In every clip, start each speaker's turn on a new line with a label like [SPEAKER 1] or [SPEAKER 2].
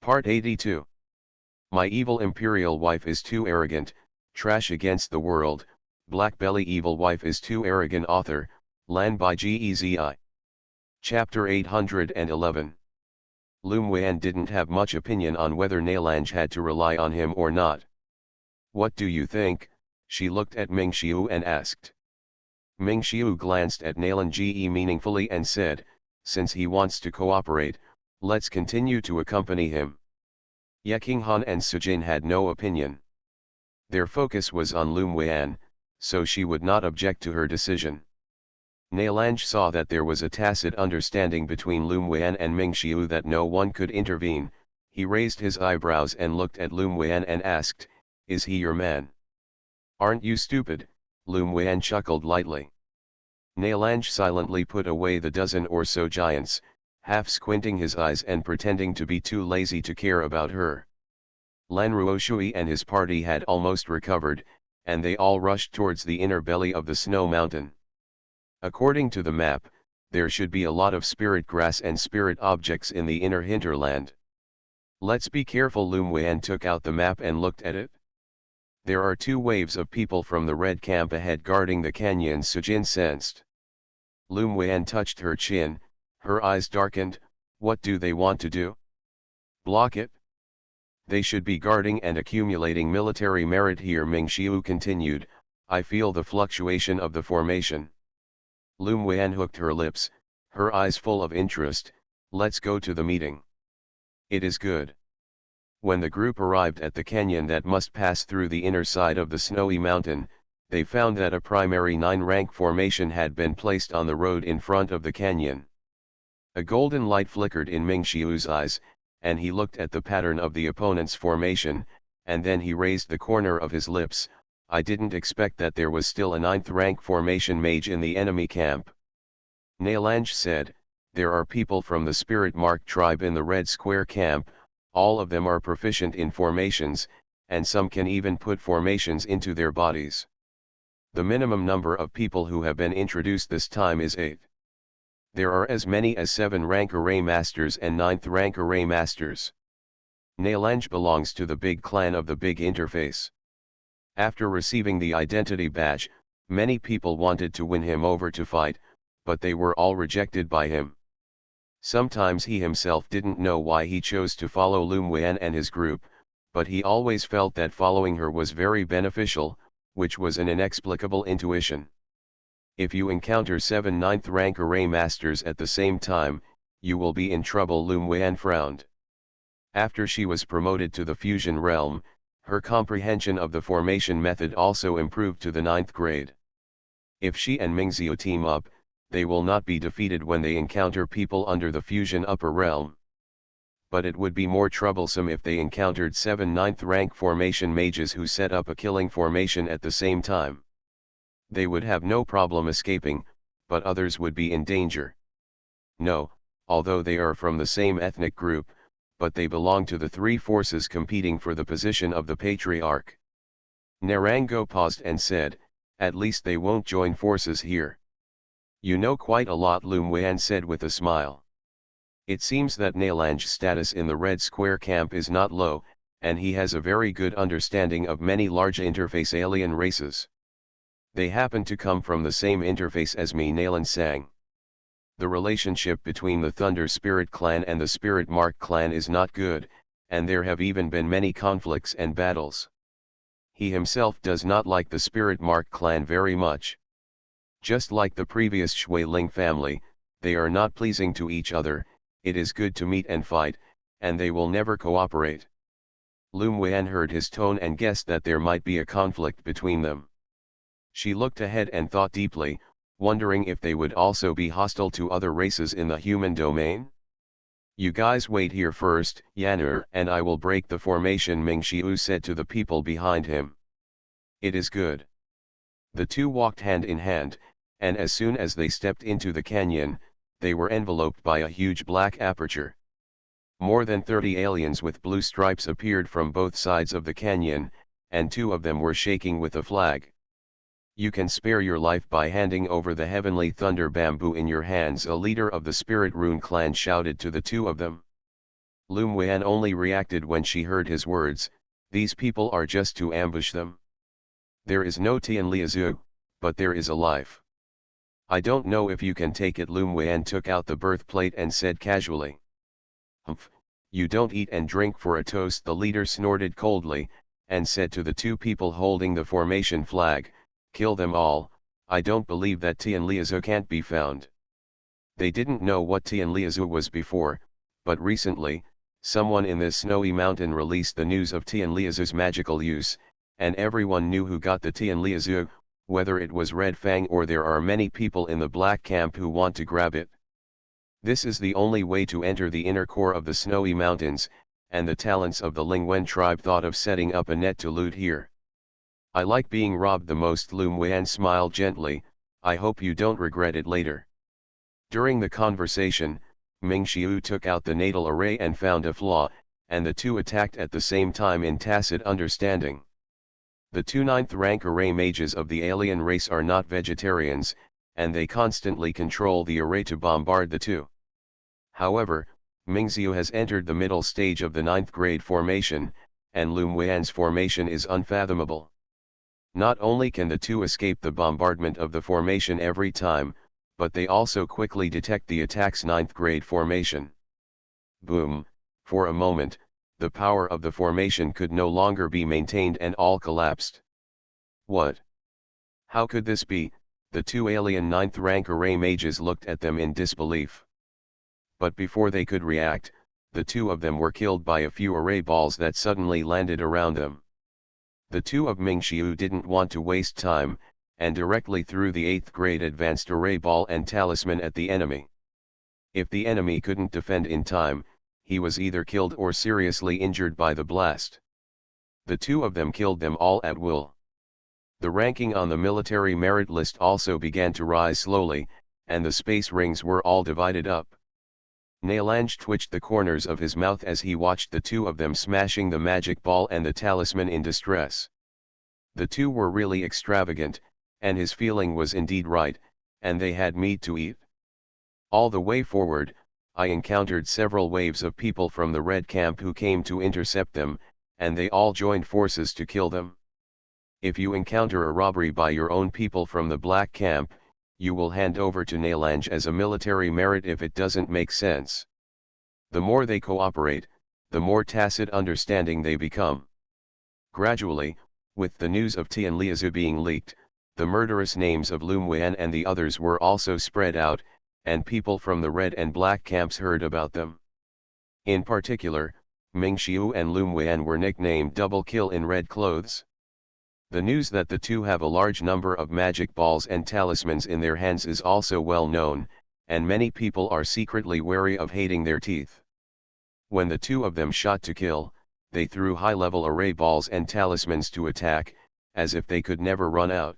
[SPEAKER 1] Part 82. My evil Imperial wife is too arrogant, trash against the world, BlackBelly evil wife is too arrogant. Author, Lan by Gezi. Chapter 811. Loom Wan didn't have much opinion on whether Nailange had to rely on him or not. What do you think? She looked at Ming Xiu and asked. Ming Xiu glanced at Nailange meaningfully and said, since he wants to cooperate, let's continue to accompany him. Ye Qinghan and Sujin had no opinion. Their focus was on Loom Wan, so she would not object to her decision. Nailange saw that there was a tacit understanding between Loom Wan and Ming Xiu that no one could intervene. He raised his eyebrows and looked at Loom Wan and asked, is he your man? Aren't you stupid? Loom Wan chuckled lightly. Nailange silently put away the dozen or so giants, half squinting his eyes and pretending to be too lazy to care about her. Lan Ruoshui and his party had almost recovered, and they all rushed towards the inner belly of the snow mountain. According to the map, there should be a lot of spirit grass and spirit objects in the inner hinterland. Let's be careful. Loom Wan took out the map and looked at it. There are two waves of people from the red camp ahead guarding the canyon, Sujin sensed. Loom Wan touched her chin, her eyes darkened. What do they want to do? Block it? They should be guarding and accumulating military merit here, Ming Xiu continued. I feel the fluctuation of the formation. Loom Wan hooked her lips, her eyes full of interest. Let's go to the meeting. It is good. When the group arrived at the canyon that must pass through the inner side of the snowy mountain, they found that a primary 9-rank formation had been placed on the road in front of the canyon. A golden light flickered in Ming Xiu's eyes, and he looked at the pattern of the opponent's formation, and then he raised the corner of his lips. I didn't expect that there was still a 9th-rank formation mage in the enemy camp. Nailange said, there are people from the Spirit Mark tribe in the Red Square camp. All of them are proficient in formations, and some can even put formations into their bodies. The minimum number of people who have been introduced this time is 8. There are as many as 7-rank array masters and 9th-rank array masters. Nailange belongs to the big clan of the big interface. After receiving the identity badge, many people wanted to win him over to fight, but they were all rejected by him. Sometimes he himself didn't know why he chose to follow Loom Wan and his group, but he always felt that following her was very beneficial, which was an inexplicable intuition. If you encounter 7 9th-rank array masters at the same time, you will be in trouble, Loom Wan frowned. After she was promoted to the fusion realm, her comprehension of the formation method also improved to the 9th grade. If she and Mingxiu team up, they will not be defeated when they encounter people under the fusion upper realm. But it would be more troublesome if they encountered 7 9th-rank formation mages who set up a killing formation at the same time. They would have no problem escaping, but others would be in danger. No, although they are from the same ethnic group, but they belong to the 3 forces competing for the position of the Patriarch. Narango paused and said, at least they won't join forces here. You know quite a lot, Loom Wan said with a smile. It seems that Nailange's status in the Red Square camp is not low, and he has a very good understanding of many large interface alien races. They happen to come from the same interface as me, Nailan sang. The relationship between the Thunder Spirit clan and the Spirit Mark clan is not good, and there have even been many conflicts and battles. He himself does not like the Spirit Mark clan very much. Just like the previous Shui Ling family, they are not pleasing to each other. It is good to meet and fight, and they will never cooperate. Loom Wan heard his tone and guessed that there might be a conflict between them. She looked ahead and thought deeply, wondering if they would also be hostile to other races in the human domain. You guys wait here first, Yan'er, and I will break the formation, Ming Xiu said to the people behind him. It is good. The two walked hand in hand, and as soon as they stepped into the canyon, they were enveloped by a huge black aperture. More than 30 aliens with blue stripes appeared from both sides of the canyon, and 2 of them were shaking with a flag. You can spare your life by handing over the heavenly thunder bamboo in your hands, a leader of the Spirit Rune clan shouted to the 2 of them. Lum Wan only reacted when she heard his words, "These people are just to ambush them. There is no Tian Liazu, but there is a life. I don't know if you can take it." Lum Wan took out the birth plate and said casually. "Humph, you don't eat and drink for a toast." The leader snorted coldly, and said to the two people holding the formation flag, "Kill them all. I don't believe that Tian Liazu can't be found." They didn't know what Tian Liazu was before, but recently, someone in this snowy mountain released the news of Tian Liazu's magical use, and everyone knew who got the Tian Liazu, whether it was Red Fang or there are many people in the black camp who want to grab it. This is the only way to enter the inner core of the snowy mountains, and the talents of the Lingwen tribe thought of setting up a net to loot here. "I like being robbed the most." Lum Wan smiled gently, "I hope you don't regret it later." During the conversation, Ming Xiu took out the natal array and found a flaw, and the two attacked at the same time in tacit understanding. The two 9th rank array mages of the alien race are not vegetarians, and they constantly control the array to bombard the two. However, Ming Xiu has entered the middle stage of the 9th grade formation, and Lum Wan's formation is unfathomable. Not only can the two escape the bombardment of the formation every time, but they also quickly detect the attack's 9th grade formation. Boom! For a moment, the power of the formation could no longer be maintained and all collapsed. What? How could this be? The two alien 9th rank array mages looked at them in disbelief. But before they could react, the two of them were killed by a few array balls that suddenly landed around them. The two of Ming Xiu didn't want to waste time, and directly threw the 8th grade advanced array ball and talisman at the enemy. If the enemy couldn't defend in time, he was either killed or seriously injured by the blast. The two of them killed them all at will. The ranking on the military merit list also began to rise slowly, and the space rings were all divided up. Nailange twitched the corners of his mouth as he watched the two of them smashing the magic ball and the talisman in distress. The two were really extravagant, and his feeling was indeed right, and they had meat to eat. All the way forward, I encountered several waves of people from the red camp who came to intercept them, and they all joined forces to kill them. If you encounter a robbery by your own people from the black camp, you will hand over to Nailange as a military merit if it doesn't make sense. The more they cooperate, the more tacit understanding they become. Gradually, with the news of Tian Liazu being leaked, the murderous names of Lum Wan and the others were also spread out, and people from the red and black camps heard about them. In particular, Ming Xiu and Lum Wan were nicknamed Double Kill in red clothes. The news that the two have a large number of magic balls and talismans in their hands is also well known, and many people are secretly wary of hating their teeth. When the two of them shot to kill, they threw high-level array balls and talismans to attack, as if they could never run out.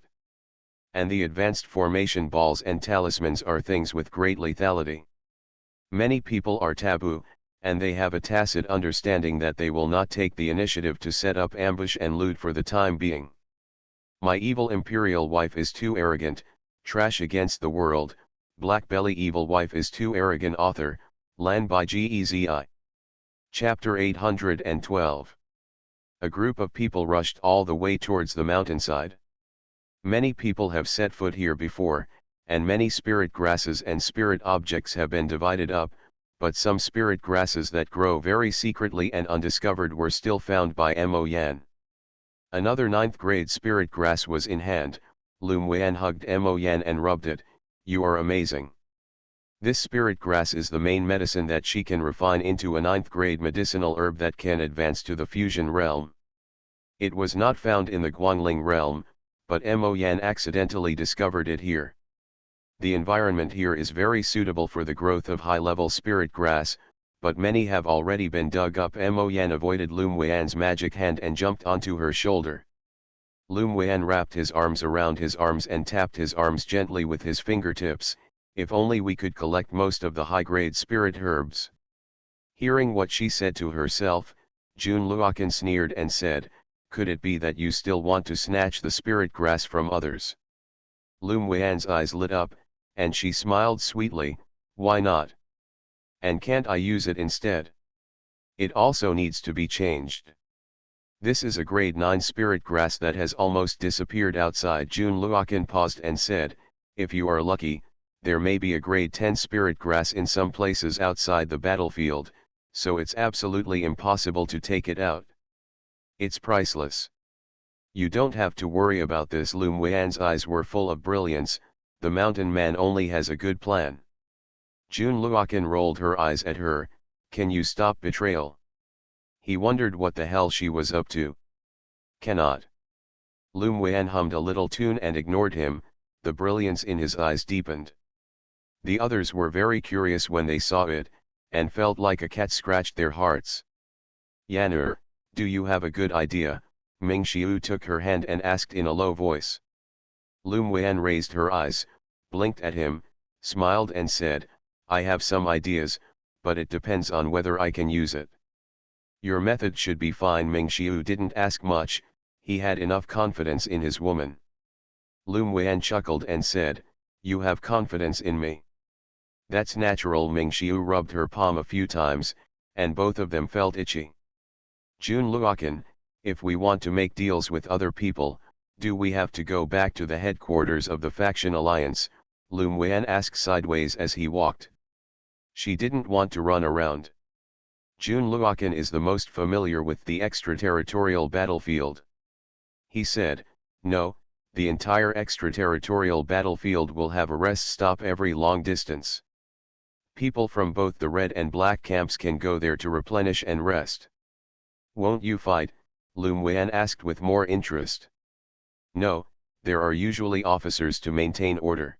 [SPEAKER 1] And the advanced formation balls and talismans are things with great lethality. Many people are taboo, and they have a tacit understanding that they will not take the initiative to set up ambush and loot for the time being. My evil Imperial wife is too arrogant, trash against the world, BlackBelly evil wife is too arrogant. Author, Lan by Gezi. Chapter 812. A group of people rushed all the way towards the mountainside. Many people have set foot here before, and many spirit grasses and spirit objects have been divided up, but some spirit grasses that grow very secretly and undiscovered were still found by Mo Yan. Another 9th grade spirit grass was in hand. Lum Wan hugged Mo Yan and rubbed it. "You are amazing. This spirit grass is the main medicine that she can refine into a 9th grade medicinal herb that can advance to the fusion realm. It was not found in the Guangling realm, but Mo Yan accidentally discovered it here. The environment here is very suitable for the growth of high-level spirit grass, but many have already been dug up." Mo Yan avoided Lum Wan's magic hand and jumped onto her shoulder. Lum Wan wrapped his arms around his arms and tapped his arms gently with his fingertips. "If only we could collect most of the high-grade spirit herbs." Hearing what she said to herself, Jun Luokan sneered and said, "Could it be that you still want to snatch the spirit grass from others?" Lum Wan's eyes lit up, and she smiled sweetly. "Why not? And can't I use it instead?" It also needs to be changed. This is a grade 9 spirit grass that has almost disappeared outside. Jun Luokan paused and said, if you are lucky, there may be a grade 10 spirit grass in some places outside the battlefield, so it's absolutely impossible to take it out. It's priceless. You don't have to worry about this. Lu Muan's eyes were full of brilliance. The mountain man only has a good plan. Jun Luokan rolled her eyes at her. Can you stop betrayal? He wondered what the hell she was up to. Cannot. Lu Muan hummed a little tune and ignored him. The brilliance in his eyes deepened. The others were very curious when they saw it, and felt like a cat scratched their hearts. Yan'er, do you have a good idea? Ming Xiu took her hand and asked in a low voice. Lu Muan raised her eyes, blinked at him, smiled and said, I have some ideas, but it depends on whether I can use it. Your method should be fine. Ming Xiu didn't ask much, he had enough confidence in his woman. Lu Muan chuckled and said, you have confidence in me. That's natural. Ming Xiu rubbed her palm a few times, and both of them felt itchy. Jun Luokan, if we want to make deals with other people, do we have to go back to the headquarters of the faction alliance? Lu Muan asked sideways as he walked. She didn't want to run around. Jun Luokan is the most familiar with the extraterritorial battlefield. He said, no, the entire extraterritorial battlefield will have a rest stop every long distance. People from both the red and black camps can go there to replenish and rest. Won't you fight? Lu Muan asked with more interest. No, there are usually officers to maintain order.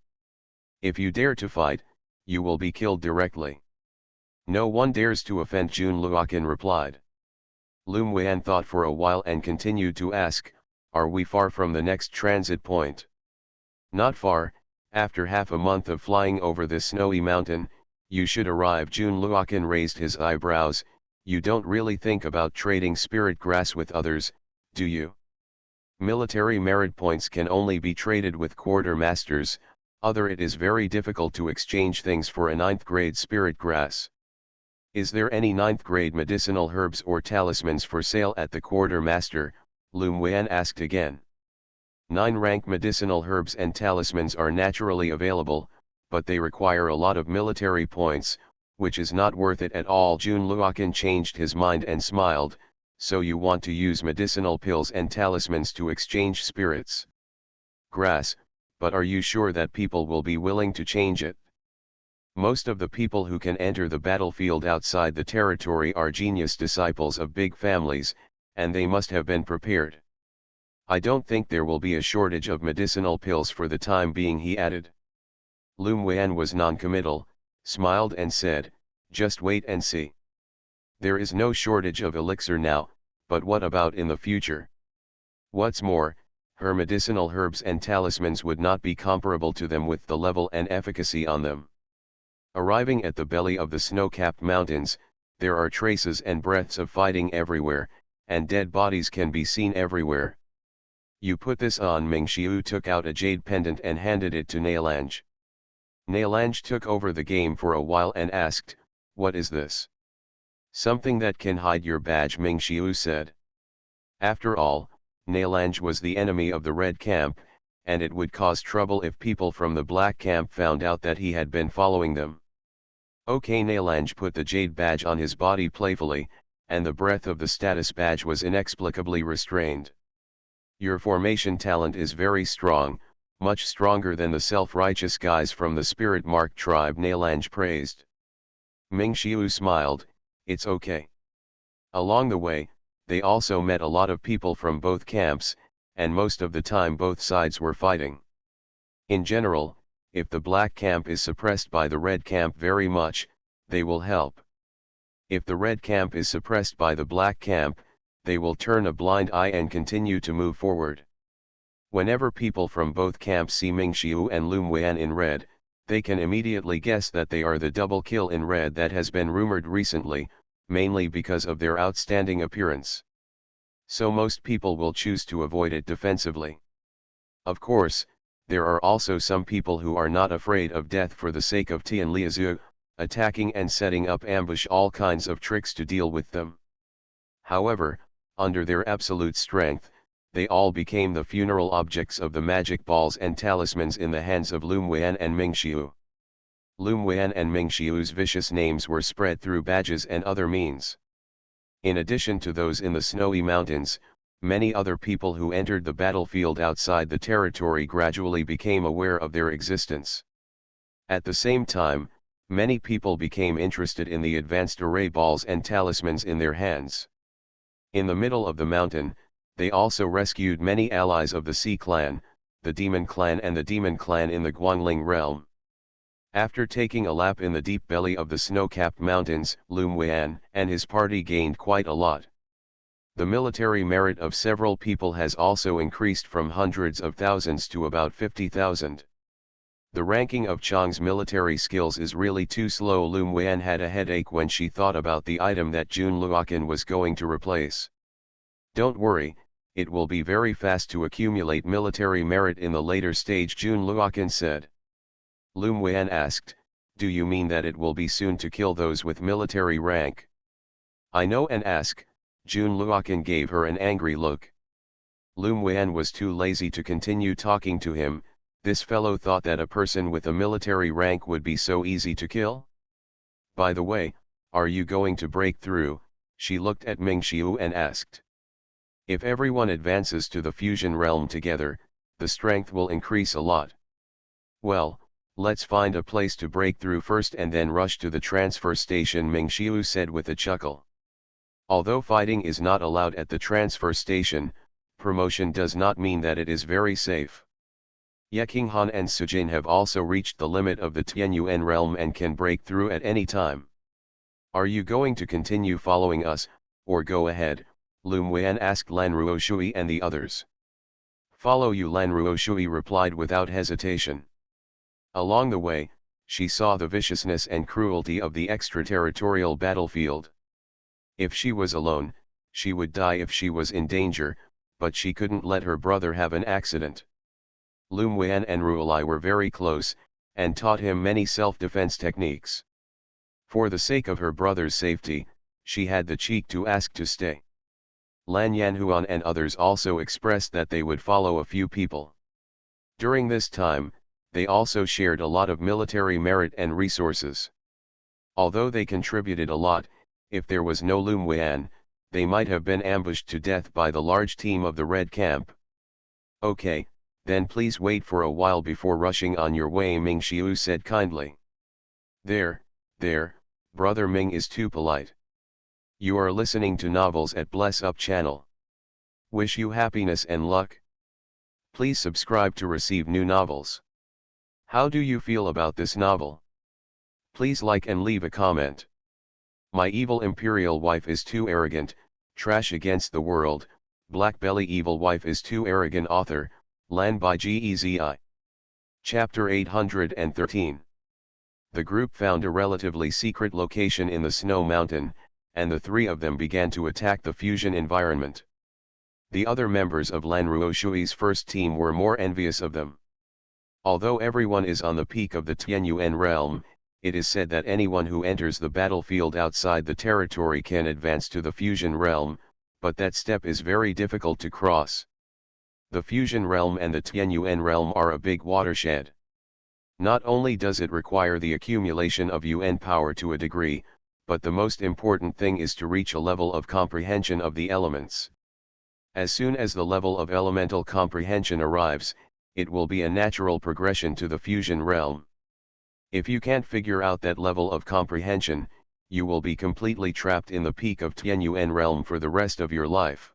[SPEAKER 1] If you dare to fight, you will be killed directly. No one dares to offend, Jun Luokan replied. Lu Muan thought for a while and continued to ask, are we far from the next transit point? Not far. After half a month of flying over this snowy mountain, you should arrive. Jun Luokan raised his eyebrows. You don't really think about trading spirit grass with others, do you? Military merit points can only be traded with quartermasters, it is very difficult to exchange things for a 9th grade spirit grass. Is there any 9th grade medicinal herbs or talismans for sale at the quartermaster? Lu Muan asked again. 9 rank medicinal herbs and talismans are naturally available, but they require a lot of military points, which is not worth it at all. Jun Luokan changed his mind and smiled, so you want to use medicinal pills and talismans to exchange spirits grass, but are you sure that people will be willing to change it? Most of the people who can enter the battlefield outside the territory are genius disciples of big families, and they must have been prepared. I don't think there will be a shortage of medicinal pills for the time being, he added. Lu Muan was non-committal, smiled and said, just wait and see. There is no shortage of elixir now, but what about in the future? What's more, her medicinal herbs and talismans would not be comparable to them with the level and efficacy on them. Arriving at the belly of the snow-capped mountains, there are traces and breaths of fighting everywhere, and dead bodies can be seen everywhere. You put this on. Ming Xiu took out a jade pendant and handed it to Nailange. Nailange took over the game for a while and asked, what is this? Something that can hide your badge, Ming Xiu said. After all, Nailange was the enemy of the red camp, and it would cause trouble if people from the black camp found out that he had been following them. Okay, Nailange put the jade badge on his body playfully, and the breath of the status badge was inexplicably restrained. Your formation talent is very strong, much stronger than the self-righteous guys from the Spirit Mark tribe, Nailange praised. Ming Xiu smiled, it's okay. Along the way, they also met a lot of people from both camps, and most of the time both sides were fighting. In general, if the black camp is suppressed by the red camp very much, they will help. If the red camp is suppressed by the black camp, they will turn a blind eye and continue to move forward. Whenever people from both camps see Ming Xiu and Lu Muan in red, they can immediately guess that they are the double kill in red that has been rumored recently, mainly because of their outstanding appearance. So most people will choose to avoid it defensively. Of course, there are also some people who are not afraid of death for the sake of Tian Liazu, attacking and setting up ambush all kinds of tricks to deal with them. However, under their absolute strength, they all became the funeral objects of the magic balls and talismans in the hands of Lum Wen and Ming Xiu. Lum Wen and Ming Xiu's vicious names were spread through badges and other means. In addition to those in the snowy mountains, many other people who entered the battlefield outside the territory gradually became aware of their existence. At the same time, many people became interested in the advanced array balls and talismans in their hands. In the middle of the mountain, they also rescued many allies of the Sea Clan, the Demon Clan and the Demon Clan in the Guangling realm. After taking a lap in the deep belly of the snow-capped mountains, Lum Wen and his party gained quite a lot. The military merit of several people has also increased from hundreds of thousands to about 50,000. The ranking of Chang's military skills is really too slow. Lum Wen had a headache when she thought about the item that Jun Luoqin was going to replace. Don't worry, it will be very fast to accumulate military merit in the later stage, Jun Luoqin said. Lum Wen asked, do you mean that it will be soon to kill those with military rank? I know and ask, Jun Luoqin gave her an angry look. Lum Wen was too lazy to continue talking to him. This fellow thought that a person with a military rank would be so easy to kill? By the way, are you going to break through? She looked at Ming Xiu and asked. If everyone advances to the fusion realm together, the strength will increase a lot. Well, let's find a place to break through first and then rush to the transfer station, Ming Xiu said with a chuckle. Although fighting is not allowed at the transfer station, promotion does not mean that it is very safe. Ye Qinghan and Sujin have also reached the limit of the Tianyuan realm and can break through at any time. Are you going to continue following us, or go ahead? Lum Wen asked Lan Ruoshui and the others. Follow you, Lan Ruoshui replied without hesitation. Along the way, she saw the viciousness and cruelty of the extraterritorial battlefield. If she was alone, she would die if she was in danger, but she couldn't let her brother have an accident. Lum Wen and Ruolai were very close, and taught him many self-defense techniques. For the sake of her brother's safety, she had the cheek to ask to stay. Lan Yanhuan and others also expressed that they would follow a few people. During this time, they also shared a lot of military merit and resources. Although they contributed a lot, if there was no Lum Wen, they might have been ambushed to death by the large team of the Red Camp. Okay, then please wait for a while before rushing on your way, Ming Xiu said kindly. There, brother Ming is too polite. You are listening to novels at Bless Up channel. Wish you happiness and luck. Please subscribe to receive new novels. How do you feel about this novel? Please like and leave a comment. My evil imperial wife is too arrogant, trash against the world, BlackBelly evil wife is too arrogant. Author, Lan by Gezi. Chapter 813. The group found a relatively secret location in the snow mountain, and the three of them began to attack the fusion environment. The other members of Lan Ruoshui's first team were more envious of them. Although everyone is on the peak of the Tianyuan realm, it is said that anyone who enters the battlefield outside the territory can advance to the fusion realm, but that step is very difficult to cross. The fusion realm and the Tianyuan realm are a big watershed. Not only does it require the accumulation of UN power to a degree, but the most important thing is to reach a level of comprehension of the elements. As soon as the level of elemental comprehension arrives, it will be a natural progression to the fusion realm. If you can't figure out that level of comprehension, you will be completely trapped in the peak of Tianyuan realm for the rest of your life.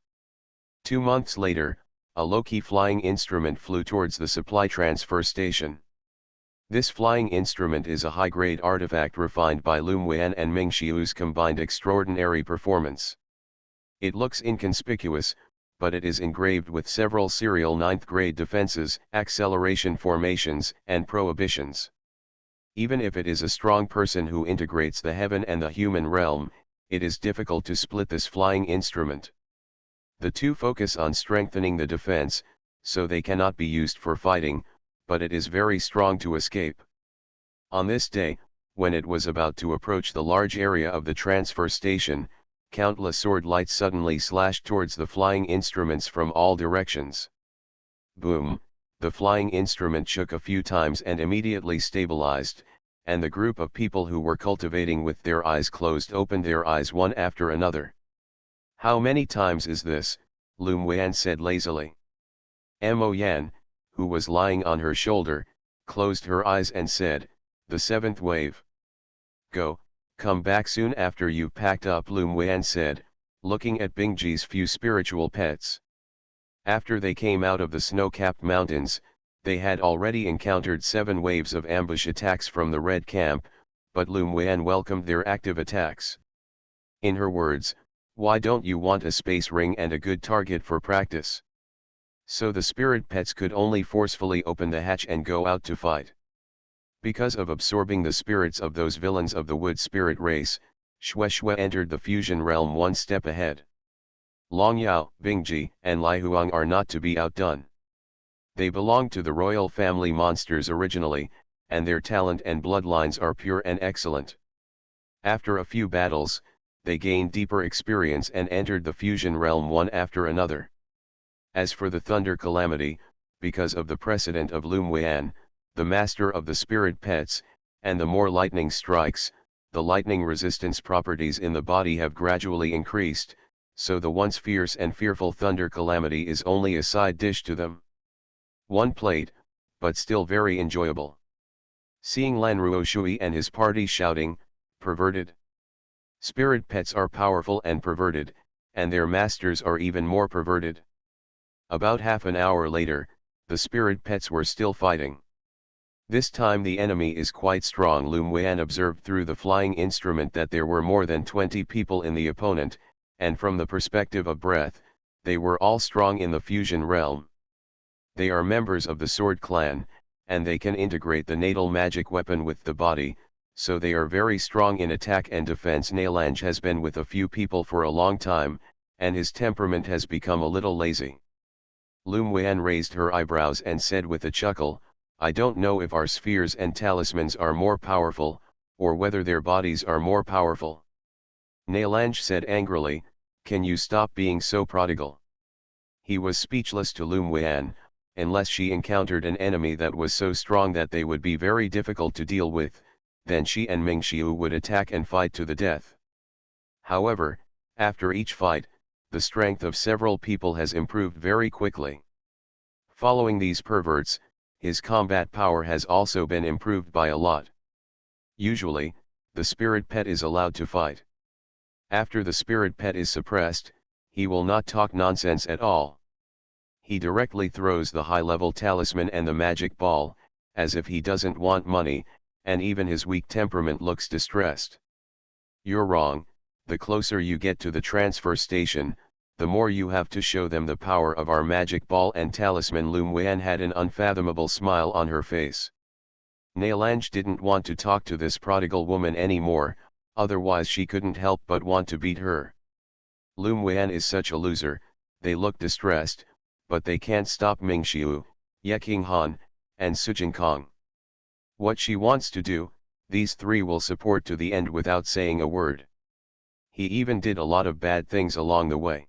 [SPEAKER 1] 2 months later, a low-key flying instrument flew towards the supply transfer station. This flying instrument is a high-grade artifact refined by Lum Wen and Ming Xiu's combined extraordinary performance. It looks inconspicuous, but it is engraved with several serial 9th-grade defenses, acceleration formations, and prohibitions. Even if it is a strong person who integrates the heaven and the human realm, it is difficult to split this flying instrument. The two focus on strengthening the defense, so they cannot be used for fighting, but it is very strong to escape. On this day, When it was about to approach the large area of the transfer station, countless sword lights suddenly slashed towards the flying instruments from all directions. Boom, the flying instrument shook a few times and immediately stabilized, and the group of people who were cultivating with their eyes closed opened their eyes one after another. How many times is this? Lum Wan said lazily. Mo Yan, who was lying on her shoulder, closed her eyes and said, the seventh wave. Go, come back soon after you've packed up, Lum Wan said, looking at Bingji's few spiritual pets. After they came out of the snow-capped mountains, they had already encountered 7 waves of ambush attacks from the Red Camp, but Lum Wan welcomed their active attacks. In her words, why don't you want a space ring and a good target for practice? So the spirit pets could only forcefully open the hatch and go out to fight. Because of absorbing the spirits of those villains of the wood spirit race, Xue Xue entered the fusion realm one step ahead. Long Yao, Bingji, and Lai Huang are not to be outdone. They belong to the royal family monsters originally, and their talent and bloodlines are pure and excellent. After a few battles, they gained deeper experience and entered the fusion realm one after another. As for the Thunder Calamity, because of the precedent of Lum Wan, the master of the spirit pets, and the more lightning strikes, the lightning resistance properties in the body have gradually increased, so the once fierce and fearful Thunder Calamity is only a side dish to them. One plate, but still very enjoyable. Seeing Lan Ruoshui and his party shouting, perverted. Spirit pets are powerful and perverted, and their masters are even more perverted. About half an hour later, the spirit pets were still fighting. This time the enemy is quite strong. Lum Wan observed through the flying instrument that there were more than 20 people in the opponent, and from the perspective of breath, they were all strong in the fusion realm. They are members of the Sword Clan, and they can integrate the natal magic weapon with the body, so they are very strong in attack and defense. Nailange has been with a few people for a long time, and his temperament has become a little lazy. Lum Wan raised her eyebrows and said with a chuckle, I don't know if our spheres and talismans are more powerful, or whether their bodies are more powerful. Nailange said angrily, can you stop being so prodigal? He was speechless to Lum Wan, unless she encountered an enemy that was so strong that they would be very difficult to deal with, then she and Mingxiu would attack and fight to the death. However, after each fight, the strength of several people has improved very quickly. Following these perverts, his combat power has also been improved by a lot. Usually, the spirit pet is allowed to fight. After the spirit pet is suppressed, he will not talk nonsense at all. He directly throws the high-level talisman and the magic ball, as if he doesn't want money, and even his weak temperament looks distressed. You're wrong, the closer you get to the transfer station, the more you have to show them the power of our magic ball and talisman. Lum Wan had an unfathomable smile on her face. Nailange didn't want to talk to this prodigal woman anymore, otherwise she couldn't help but want to beat her. Lum Wan is such a loser, they look distressed, but they can't stop Mingxiu, Yeking Han, and Sujin Kong. What she wants to do, these three will support to the end without saying a word. He even did a lot of bad things along the way.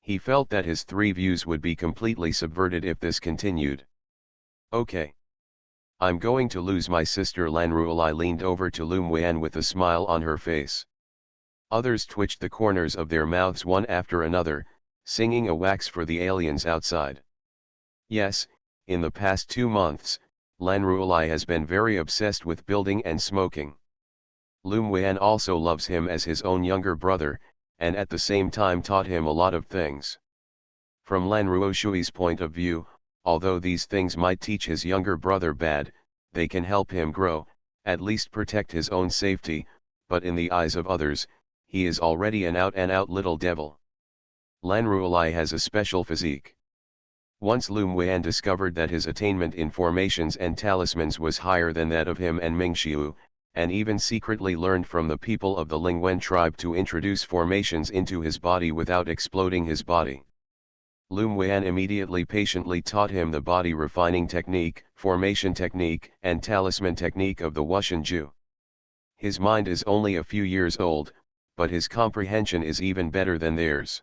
[SPEAKER 1] He felt that his three views would be completely subverted if this continued. Okay. I'm going to lose my sister. Lan Ruolai leaned over to Lum Wan with a smile on her face. Others twitched the corners of their mouths one after another, singing a wax for the aliens outside. Yes, in the past 2 months, Lan Ruolai has been very obsessed with building and smoking. Lum Wan also loves him as his own younger brother, and at the same time taught him a lot of things. From Lan Ruoshui's point of view, although these things might teach his younger brother bad, they can help him grow, at least protect his own safety, but in the eyes of others, he is already an out-and-out little devil. Lan Ruolai has a special physique. Once Lum Wan discovered that his attainment in formations and talismans was higher than that of him and Mingxiu, and even secretly learned from the people of the Lingwen tribe to introduce formations into his body without exploding his body. Lum Wan immediately patiently taught him the body refining technique, formation technique, and talisman technique of the Wushan Ju. His mind is only a few years old, but his comprehension is even better than theirs.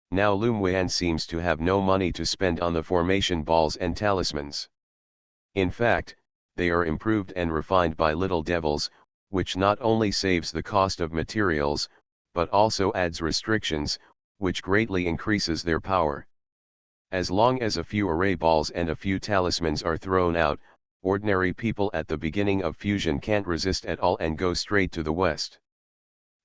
[SPEAKER 1] Now Lum Wan seems to have no money to spend on the formation balls and talismans. In fact, they are improved and refined by little devils, which not only saves the cost of materials, but also adds restrictions, which greatly increases their power. As long as a few array balls and a few talismans are thrown out, ordinary people at the beginning of fusion can't resist at all and go straight to the west.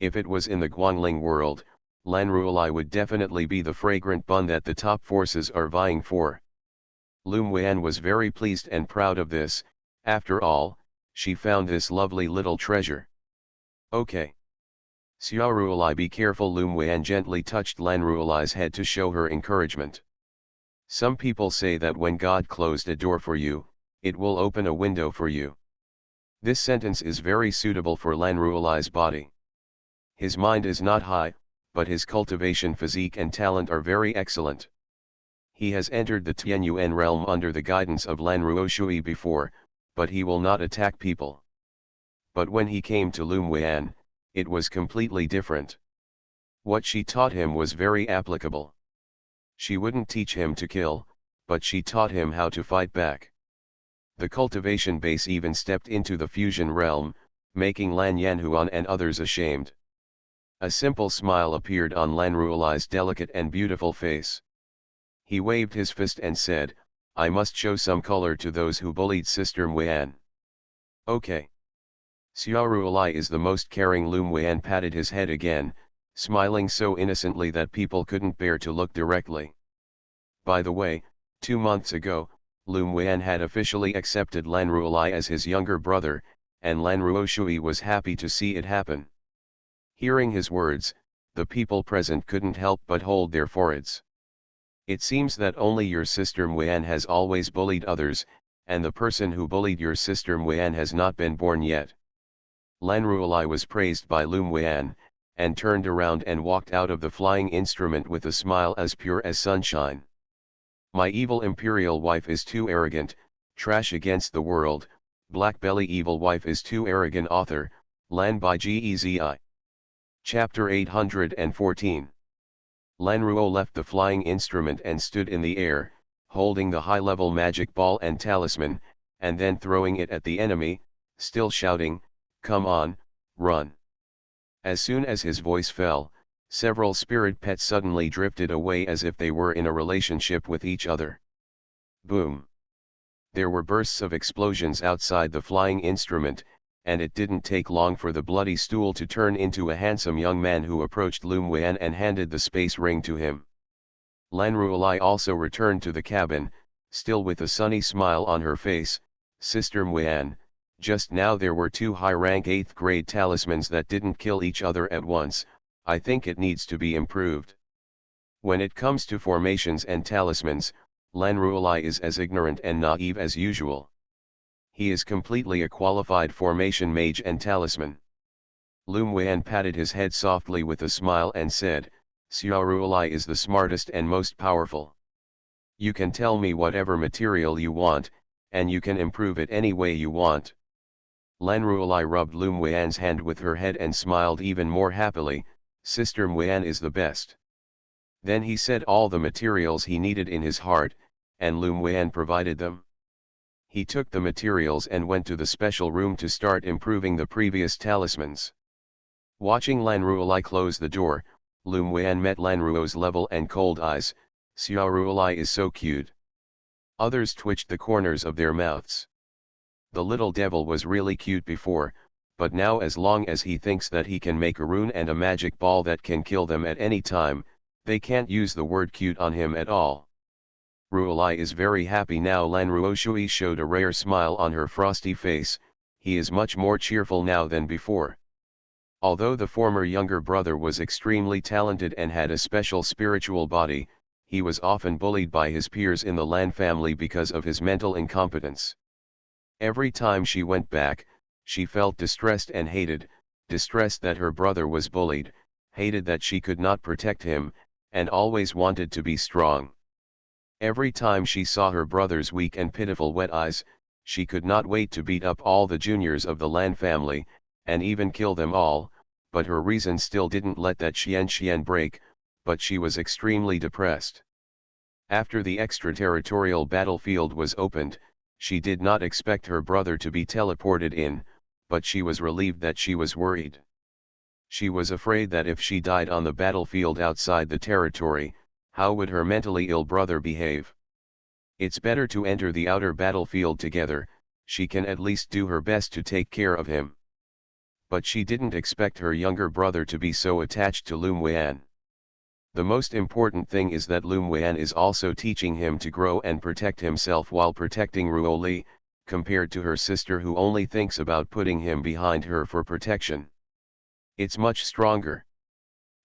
[SPEAKER 1] If it was in the Guangling world, Lanruolai would definitely be the fragrant bun that the top forces are vying for. Lum Wan was very pleased and proud of this. After all, she found this lovely little treasure. Okay. Xiaoruolai, be careful. Lum Wan gently touched Lanruolai's head to show her encouragement. Some people say that when God closed a door for you, it will open a window for you. This sentence is very suitable for Lanruolai's body. His mind is not high, but his cultivation, physique and talent are very excellent. He has entered the Tianyuan realm under the guidance of Lanruoshui before, but he will not attack people. But when he came to Lum Wan, it was completely different. What she taught him was very applicable. She wouldn't teach him to kill, but she taught him how to fight back. The cultivation base even stepped into the fusion realm, making Lan Yanhuan and others ashamed. A simple smile appeared on Lanruolai's delicate and beautiful face. He waved his fist and said, I must show some color to those who bullied Sister Muan. Okay. Xiaoruolai is the most caring. Lum Wan patted his head again, smiling so innocently that people couldn't bear to look directly. By the way, 2 months ago, Lum Wan had officially accepted Lanruolai as his younger brother, and Lanruoshui was happy to see it happen. Hearing his words, the people present couldn't help but hold their foreheads. It seems that only your sister Muan has always bullied others, and the person who bullied your sister Muan has not been born yet. Lanruolai was praised by Lum Wan, and turned around and walked out of the flying instrument with a smile as pure as sunshine. My evil imperial wife is too arrogant, trash against the world, BlackBelly evil wife is too arrogant. Author, Lan by Gezi. Chapter 814. Lanruo left the flying instrument and stood in the air, holding the high-level magic ball and talisman, and then throwing it at the enemy, still shouting, "Come on, run." As soon as his voice fell, several spirit pets suddenly drifted away as if they were in a relationship with each other. Boom! There were bursts of explosions outside the flying instrument, and it didn't take long for the bloody stool to turn into a handsome young man who approached Lum Wan and handed the space ring to him. Lanruolai also returned to the cabin, still with a sunny smile on her face. Sister Muan, just now there were 2 high-rank 8th grade talismans that didn't kill each other at once. I think it needs to be improved. When it comes to formations and talismans, Lanruolai is as ignorant and naive as usual. He is completely a qualified formation mage and talisman. Lum Wan patted his head softly with a smile and said, Xiaoruolai is the smartest and most powerful. You can tell me whatever material you want, and you can improve it any way you want. Lanruolai rubbed Lum Wan's hand with her head and smiled even more happily. Sister Muan is the best. Then he said all the materials he needed in his heart, and Lum Wan provided them. He took the materials and went to the special room to start improving the previous talismans. Watching Lanruolai close the door, Lum Wan met Lanruo's level and cold eyes. Xiaoruolai is so cute. Others twitched the corners of their mouths. The little devil was really cute before, but now as long as he thinks that he can make a rune and a magic ball that can kill them at any time, they can't use the word cute on him at all. Ruolai is very happy now. Lanruoshui showed a rare smile on her frosty face. He is much more cheerful now than before. Although the former younger brother was extremely talented and had a special spiritual body, he was often bullied by his peers in the Lan family because of his mental incompetence. Every time she went back, she felt distressed and hated, distressed that her brother was bullied, hated that she could not protect him, and always wanted to be strong. Every time she saw her brother's weak and pitiful wet eyes, she could not wait to beat up all the juniors of the Lan family, and even kill them all, but her reason still didn't let that Xianxia break, but she was extremely depressed. After the extraterritorial battlefield was opened, she did not expect her brother to be teleported in, but she was relieved that she was worried. She was afraid that if she died on the battlefield outside the territory, how would her mentally ill brother behave? It's better to enter the outer battlefield together, she can at least do her best to take care of him. But she didn't expect her younger brother to be so attached to Lum Wan. The most important thing is that Lum Wan is also teaching him to grow and protect himself while protecting Ruo Li, compared to her sister who only thinks about putting him behind her for protection. It's much stronger.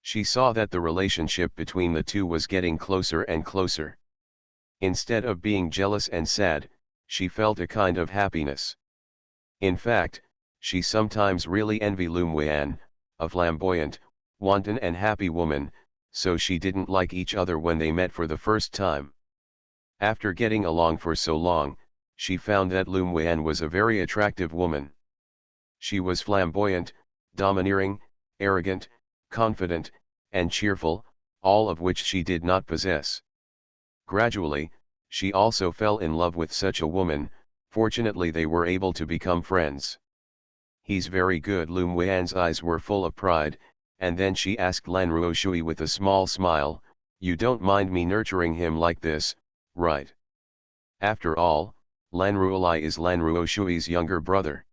[SPEAKER 1] She saw that the relationship between the two was getting closer and closer. Instead of being jealous and sad, she felt a kind of happiness. In fact, she sometimes really envy Lum Wan, a flamboyant, wanton and happy woman, so she didn't like each other when they met for the first time. After getting along for so long, she found that Lum Wan was a very attractive woman. She was flamboyant, domineering, arrogant, confident, and cheerful, all of which she did not possess. Gradually, she also fell in love with such a woman. Fortunately they were able to become friends. He's very good. Lum Wan's eyes were full of pride, and then she asked Lan Ruoshui with a small smile, "You don't mind me nurturing him like this, right?" After all, Lan Ruolai is Lan Ruoshui's younger brother.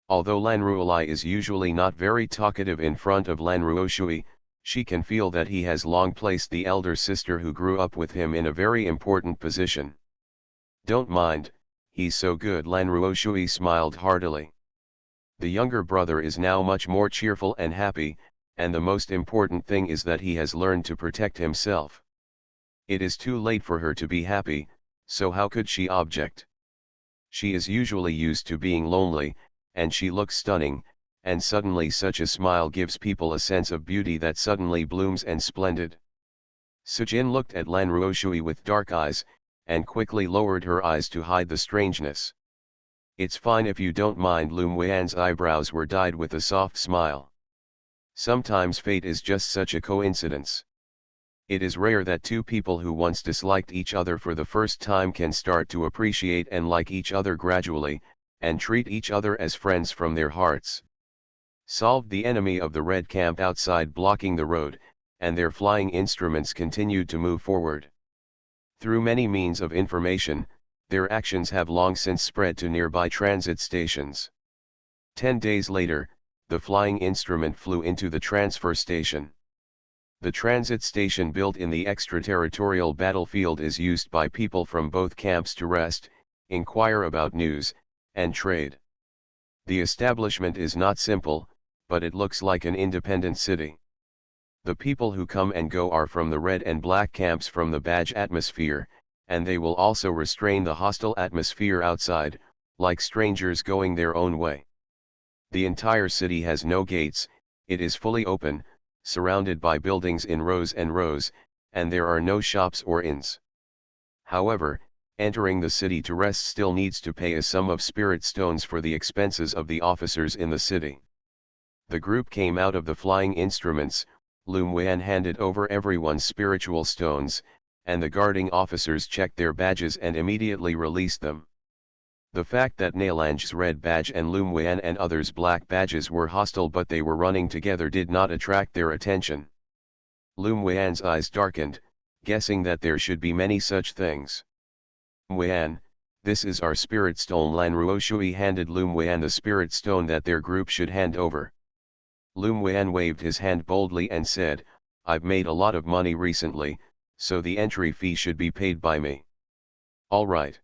[SPEAKER 1] Although Lan Ruolai is usually not very talkative in front of Lan Ruoshui, she can feel that he has long placed the elder sister who grew up with him in a very important position. "Don't mind, he's so good." Lan Ruoshui smiled heartily. The younger brother is now much more cheerful and happy, and the most important thing is that he has learned to protect himself. It is too late for her to be happy, so how could she object? She is usually used to being lonely, and she looks stunning, and suddenly such a smile gives people a sense of beauty that suddenly blooms and splendid. Sujin looked at Lan Ruoshui with dark eyes, and quickly lowered her eyes to hide the strangeness. "It's fine if you don't mind." Lum Wan's eyebrows were dyed with a soft smile. Sometimes fate is just such a coincidence. It is rare that two people who once disliked each other for the first time can start to appreciate and like each other gradually, and treat each other as friends from their hearts. Solved the enemy of the red camp outside blocking the road, and their flying instruments continued to move forward. Through many means of information, their actions have long since spread to nearby transit stations. 10 days later, the flying instrument flew into the transfer station. The transit station built in the extraterritorial battlefield is used by people from both camps to rest, inquire about news, and trade. The establishment is not simple, but it looks like an independent city. The people who come and go are from the red and black camps from the badge atmosphere, and they will also restrain the hostile atmosphere outside, like strangers going their own way. The entire city has no gates, it is fully open, surrounded by buildings in rows and rows, and there are no shops or inns. However, entering the city to rest still needs to pay a sum of spirit stones for the expenses of the officers in the city. The group came out of the flying instruments. Lum Wan handed over everyone's spiritual stones, and the guarding officers checked their badges and immediately released them. The fact that Nailange's red badge and Lum Wan and others' black badges were hostile but they were running together did not attract their attention. Lum Wan's eyes darkened, guessing that there should be many such things. "Wan, this is our spirit stone." Lan Ruoshui handed Lum Wan the spirit stone that their group should hand over. Lum Wan waved his hand boldly and said, "I've made a lot of money recently, so the entry fee should be paid by me." "All right."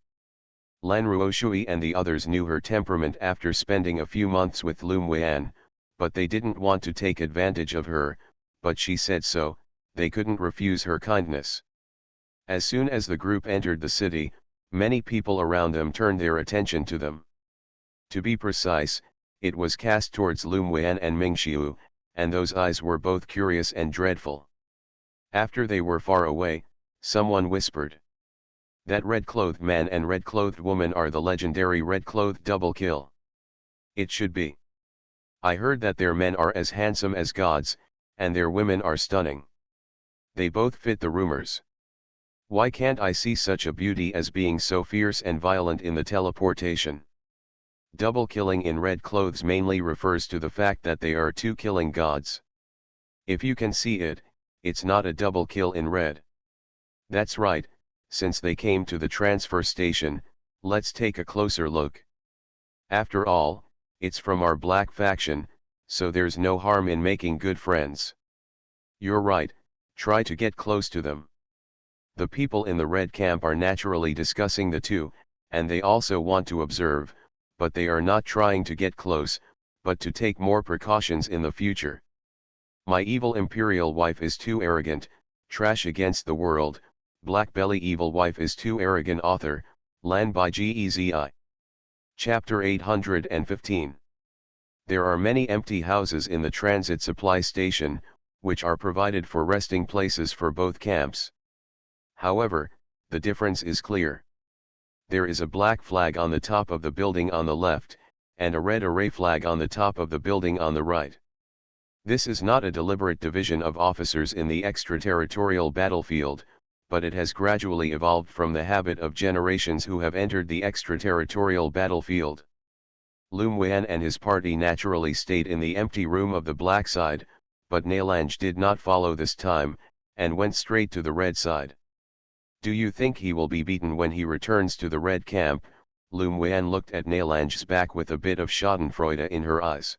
[SPEAKER 1] Lan Ruoshui and the others knew her temperament after spending a few months with Lum Wan, but they didn't want to take advantage of her, but she said so, they couldn't refuse her kindness. As soon as the group entered the city, many people around them turned their attention to them. To be precise, it was cast towards Lum Wan and Mingxiu, and those eyes were both curious and dreadful. After they were far away, someone whispered, "That red-clothed man and red-clothed woman are the legendary red-clothed double kill. It should be." I heard that their men are as handsome as gods, and their women are stunning. They both fit the rumors. Why can't I see such a beauty as being so fierce and violent in the teleportation? Double killing in red clothes mainly refers to the fact that they are two killing gods. If you can see it, it's not a double kill in red. That's right, since they came to the transfer station, let's take a closer look. After all, it's from our black faction, so there's no harm in making good friends. You're right, try to get close to them. The people in the red camp are naturally discussing the two, and they also want to observe, but they are not trying to get close, but to take more precautions in the future. My evil Imperial wife is too arrogant, trash against the world, BlackBelly evil wife is too arrogant author, Lan by Gezi. Chapter 815. There are many empty houses in the transit supply station, which are provided for resting places for both camps. However, the difference is clear. There is a black flag on the top of the building on the left, and a red array flag on the top of the building on the right. This is not a deliberate division of officers in the extraterritorial battlefield, but it has gradually evolved from the habit of generations who have entered the extraterritorial battlefield. Lum Wan and his party naturally stayed in the empty room of the black side, but Nailanj did not follow this time, and went straight to the red side. Do you think he will be beaten when he returns to the red camp? Lum Wan looked at Nailanj's back with a bit of schadenfreude in her eyes.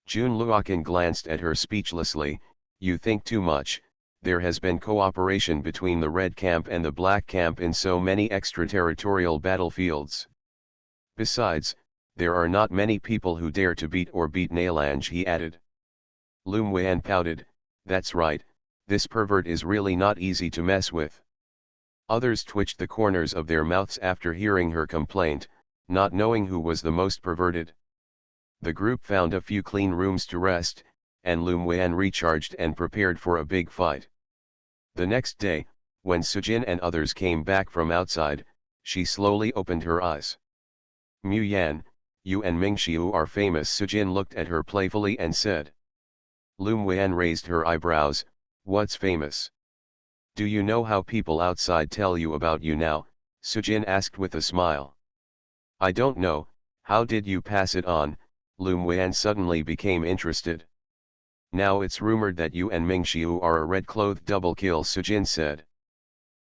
[SPEAKER 1] Jun Luokan glanced at her speechlessly. You think too much. There has been cooperation between the red camp and the black camp in so many extraterritorial battlefields. Besides, there are not many people who dare to beat Nailanj, he added. Lum Wan pouted. That's right, this pervert is really not easy to mess with. Others twitched the corners of their mouths after hearing her complaint, not knowing who was the most perverted. The group found a few clean rooms to rest, and Lum Wan recharged and prepared for a big fight. The next day, when Sujin and others came back from outside, she slowly opened her eyes. Mu Yan, you and Mingxiu are famous. Sujin looked at her playfully and said. Lum Wan raised her eyebrows. What's famous? Do you know how people outside tell you about you now? Sujin asked with a smile. I don't know. How did you pass it on? Lum Wan suddenly became interested. Now it's rumored that you and Mingxiu are a red-clothed double kill, Sujin said.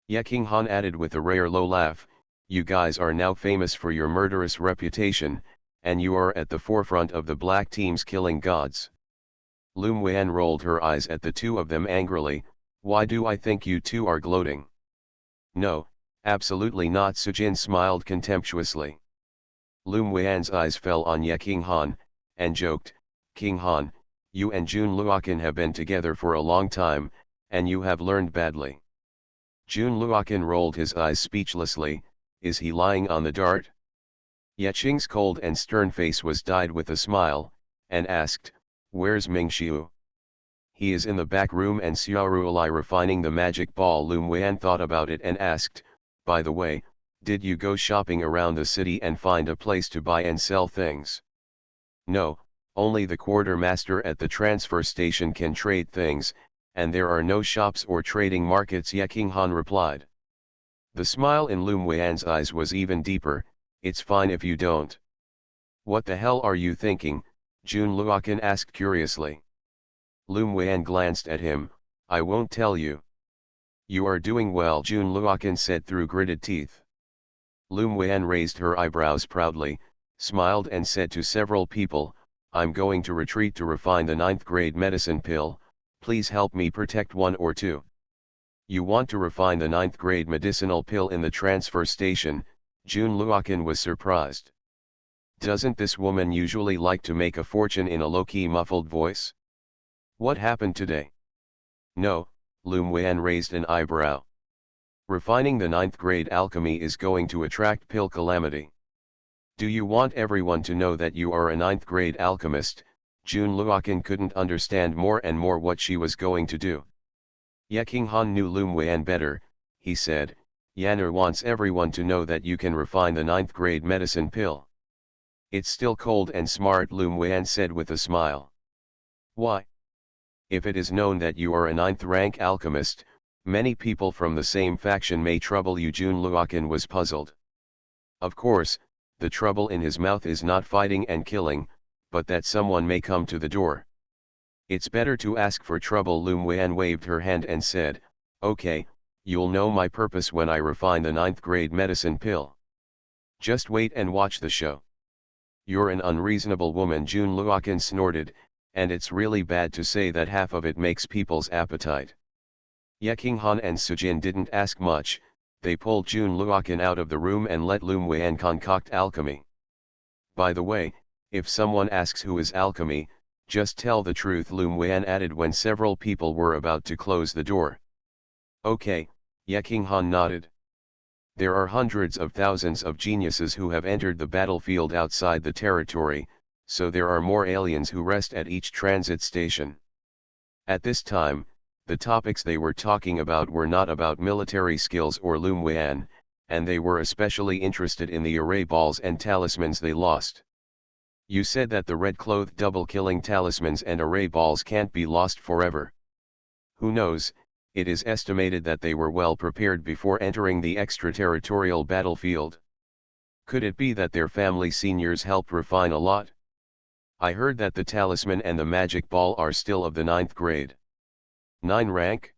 [SPEAKER 1] Ye King Han added with a rare low laugh, you guys are now famous for your murderous reputation, and you are at the forefront of the black team's killing gods. Lum Wan rolled her eyes at the two of them angrily. Why do I think you two are gloating? No, absolutely not, Sujin smiled contemptuously. Lum Wan's eyes fell on Ye King Han, and joked, King Han, you and Jun Luokan have been together for a long time, and you have learned badly. Jun Luokan rolled his eyes speechlessly. Is he lying on the dart? Ye Qing's cold and stern face was dyed with a smile, and asked, where's Mingxiu? He is in the back room and Xiaoruolai refining the magic ball. Lum Wan thought about it and asked, by the way, did you go shopping around the city and find a place to buy and sell things? No, only the quartermaster at the transfer station can trade things, and there are no shops or trading markets, Ye King Han replied. The smile in Lum Wan's eyes was even deeper. It's fine if you don't. What the hell are you thinking? Jun Luokan asked curiously. Lum Wan glanced at him. I won't tell you. You are doing well, Jun Luokan said through gritted teeth. Lum Wan raised her eyebrows proudly, smiled and said to several people, I'm going to retreat to refine the 9th grade medicine pill, please help me protect one or two. You want to refine the 9th grade medicinal pill in the transfer station? Jun Luokan was surprised. Doesn't this woman usually like to make a fortune? In a low-key muffled voice. What happened today? No, Lum Wan raised an eyebrow. Refining the 9th grade alchemy is going to attract pill calamity. Do you want everyone to know that you are a 9th grade alchemist? Jun Luokan couldn't understand more and more what she was going to do. Ye King Han knew Lum Wan better. He said, Yanner wants everyone to know that you can refine the 9th grade medicine pill. It's still cold and smart, Lum Wan said with a smile. Why? If it is known that you are a 9th rank alchemist, many people from the same faction may trouble you. Jun Luokan was puzzled. Of course, the trouble in his mouth is not fighting and killing, but that someone may come to the door. It's better to ask for trouble. Lum Wan waved her hand and said, okay, you'll know my purpose when I refine the 9th grade medicine pill. Just wait and watch the show. You're an unreasonable woman, Jun Luokan snorted, and it's really bad to say that half of it makes people's appetite. Ye Qinghan and Sujin didn't ask much, they pulled Jun Luokan out of the room and let Lum Wan concoct alchemy. By the way, if someone asks who is Alchemy, just tell the truth, Lum Wan added when several people were about to close the door. Okay, Ye Qinghan nodded. There are hundreds of thousands of geniuses who have entered the battlefield outside the territory, so there are more aliens who rest at each transit station. At this time, the topics they were talking about were not about military skills or Lum Wan, and they were especially interested in the array balls and talismans they lost. You said that the red-clothed double-killing talismans and array balls can't be lost forever. Who knows? It is estimated that they were well prepared before entering the extraterritorial battlefield. Could it be that their family seniors helped refine a lot? I heard that the talisman and the magic ball are still of the 9th grade. 9 rank?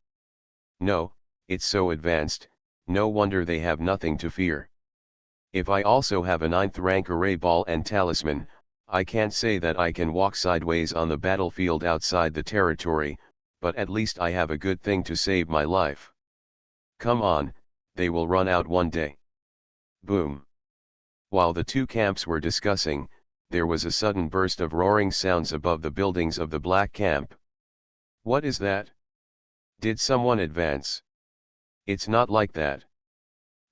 [SPEAKER 1] No, it's so advanced, no wonder they have nothing to fear. If I also have a 9th rank array ball and talisman, I can't say that I can walk sideways on the battlefield outside the territory, but at least I have a good thing to save my life. Come on, they will run out one day. Boom. While the two camps were discussing, there was a sudden burst of roaring sounds above the buildings of the Black Camp. What is that? Did someone advance? It's not like that.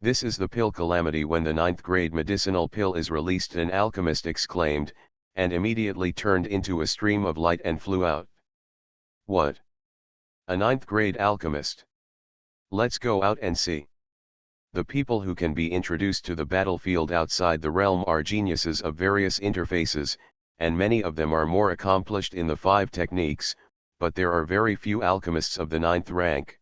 [SPEAKER 1] This is the pill calamity. When the 9th grade medicinal pill is released, an alchemist exclaimed, and immediately turned into a stream of light and flew out. What? A 9th grade alchemist. Let's go out and see. The people who can be introduced to the battlefield outside the realm are geniuses of various interfaces, and many of them are more accomplished in the 5 techniques, but there are very few alchemists of the 9th rank.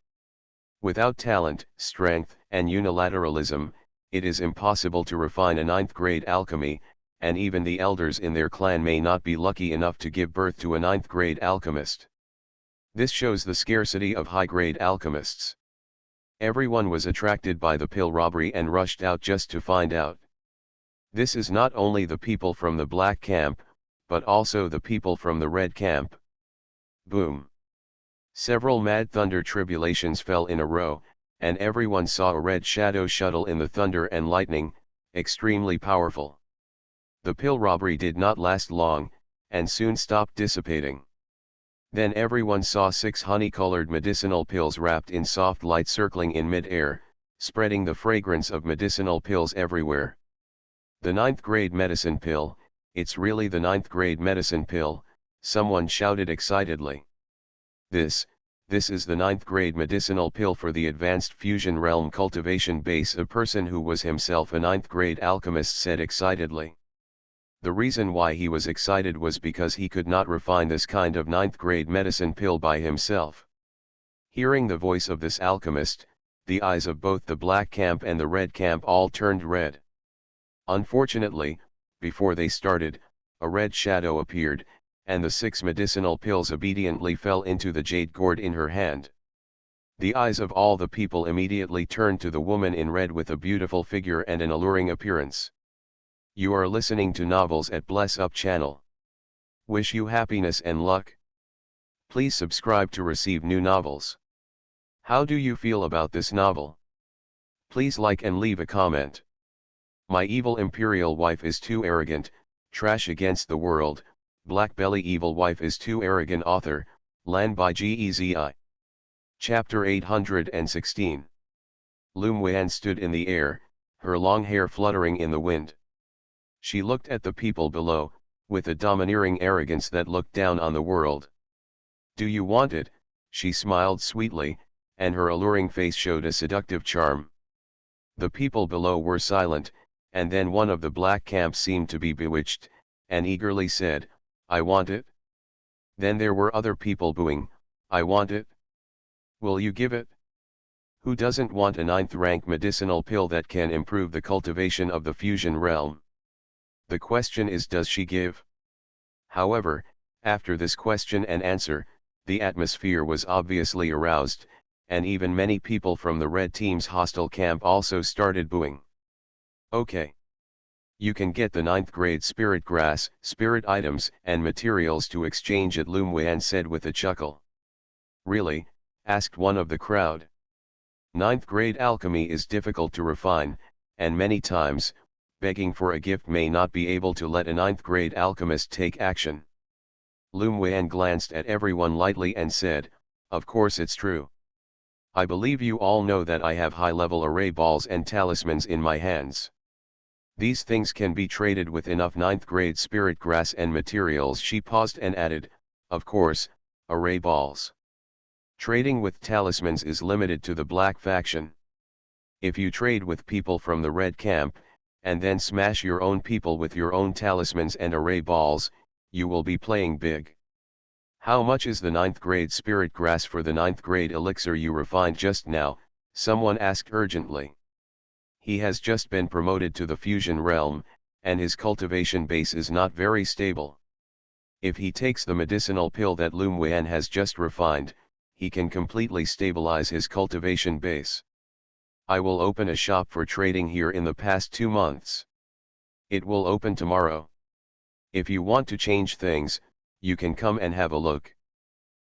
[SPEAKER 1] Without talent, strength, and unilateralism, it is impossible to refine a 9th grade alchemy, and even the elders in their clan may not be lucky enough to give birth to a 9th grade alchemist. This shows the scarcity of high-grade alchemists. Everyone was attracted by the pill robbery and rushed out just to find out. This is not only the people from the Black Camp, but also the people from the Red Camp. Boom. Several mad thunder tribulations fell in a row, and everyone saw a red shadow shuttle in the thunder and lightning, extremely powerful. The pill robbery did not last long, and soon stopped dissipating. Then everyone saw 6 honey-colored medicinal pills wrapped in soft light circling in mid-air, spreading the fragrance of medicinal pills everywhere. The 9th grade medicine pill, it's really the 9th grade medicine pill, someone shouted excitedly. This is the 9th grade medicinal pill for the advanced fusion realm cultivation base. A person who was himself a 9th grade alchemist said excitedly. The reason why he was excited was because he could not refine this kind of 9th grade medicine pill by himself. Hearing the voice of this alchemist, the eyes of both the Black Camp and the Red Camp all turned red. Unfortunately, before they started, a red shadow appeared, and the 6 medicinal pills obediently fell into the jade gourd in her hand. The eyes of all the people immediately turned to the woman in red with a beautiful figure and an alluring appearance. You are listening to Novels at Bless Up channel. Wish you happiness and luck. Please subscribe to receive new novels. How do you feel about this novel? Please like and leave a comment. My evil imperial wife is too arrogant, trash against the world, BlackBelly evil wife is too arrogant. Author, Lan by Gezi. Chapter 816. Lum Wan stood in the air, her long hair fluttering in the wind. She looked at the people below, with a domineering arrogance that looked down on the world. Do you want it? She smiled sweetly, and her alluring face showed a seductive charm. The people below were silent, and then one of the black camp seemed to be bewitched, and eagerly said, "I want it." Then there were other people booing, "I want it. Will you give it? Who doesn't want a 9th rank medicinal pill that can improve the cultivation of the fusion realm? The question is, does she give?" However, after this question and answer, the atmosphere was obviously aroused, and even many people from the red team's hostile camp also started booing. "Okay. You can get the 9th grade spirit grass, spirit items and materials to exchange it," Loom Wan said with a chuckle. "Really?" asked one of the crowd. 9th grade alchemy is difficult to refine, and many times, begging for a gift may not be able to let a 9th grade alchemist take action. Loom Wan glanced at everyone lightly and said, "Of course it's true. I believe you all know that I have high-level array balls and talismans in my hands. These things can be traded with enough 9th grade spirit grass and materials." She paused and added, "Of course, array balls. Trading with talismans is limited to the black faction. If you trade with people from the red camp, and then smash your own people with your own talismans and array balls, you will be playing big." "How much is the 9th grade spirit grass for the 9th grade elixir you refined just now?" someone asked urgently. "He has just been promoted to the fusion realm, and his cultivation base is not very stable. If he takes the medicinal pill that Loom Wan has just refined, he can completely stabilize his cultivation base. I will open a shop for trading here in the past 2 months. It will open tomorrow. If you want to change things, you can come and have a look.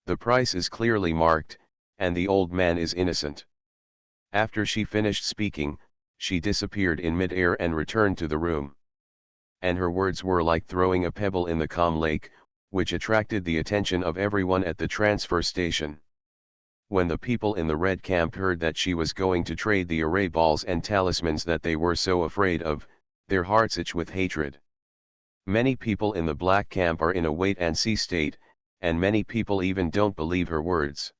[SPEAKER 1] The price is clearly marked, and the old man is innocent." After she finished speaking, she disappeared in mid-air and returned to the room. And her words were like throwing a pebble in the calm lake, which attracted the attention of everyone at the transfer station. When the people in the red camp heard that she was going to trade the array balls and talismans that they were so afraid of, their hearts itched with hatred. Many people in the black camp are in a wait-and-see state, and many people even don't believe her words.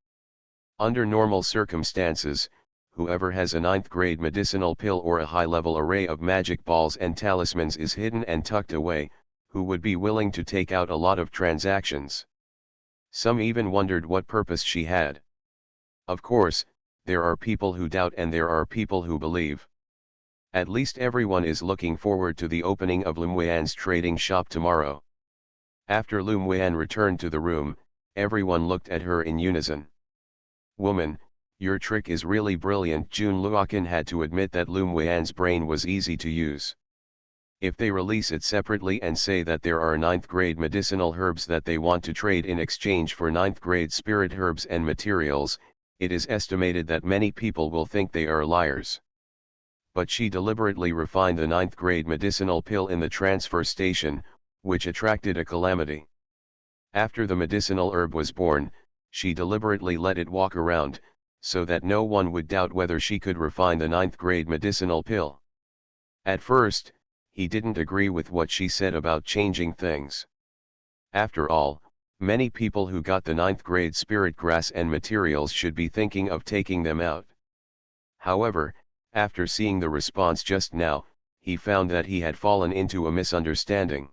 [SPEAKER 1] Under normal circumstances, whoever has a 9th grade medicinal pill or a high-level array of magic balls and talismans is hidden and tucked away, who would be willing to take out a lot of transactions. Some even wondered what purpose she had. Of course, there are people who doubt and there are people who believe. At least everyone is looking forward to the opening of Loom Wan's trading shop tomorrow. After Loom Wan returned to the room, everyone looked at her in unison. "Woman, your trick is really brilliant." Jun Luokan had to admit that Loom Wan's brain was easy to use. If they release it separately and say that there are 9th grade medicinal herbs that they want to trade in exchange for 9th grade spirit herbs and materials, it is estimated that many people will think they are liars. But she deliberately refined the 9th grade medicinal pill in the transfer station, which attracted a calamity. After the medicinal herb was born, she deliberately let it walk around, so that no one would doubt whether she could refine the 9th grade medicinal pill. At first, he didn't agree with what she said about changing things. After all, many people who got the 9th grade spirit grass and materials should be thinking of taking them out. However, after seeing the response just now, he found that he had fallen into a misunderstanding.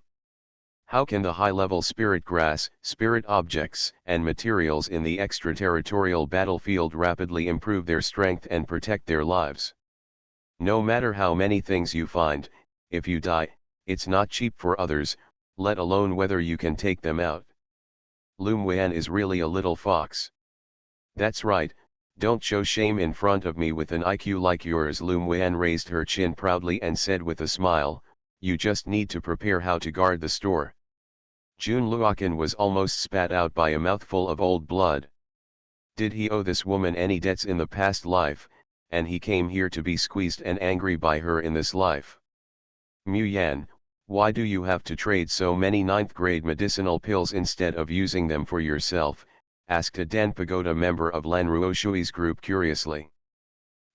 [SPEAKER 1] How can the high-level spirit grass, spirit objects, and materials in the extraterritorial battlefield rapidly improve their strength and protect their lives? No matter how many things you find, if you die, it's not cheap for others, let alone whether you can take them out. Loom Wan is really a little fox. That's right, don't show shame in front of me with an IQ like yours. Loom Wan raised her chin proudly and said with a smile, "You just need to prepare how to guard the store." Jun Luokan was almost spat out by a mouthful of old blood. Did he owe this woman any debts in the past life, and he came here to be squeezed and angry by her in this life? Mu Yan, why do you have to trade so many 9th grade medicinal pills instead of using them for yourself? Asked a Dan Pagoda member of Lan Ruoshui's group curiously.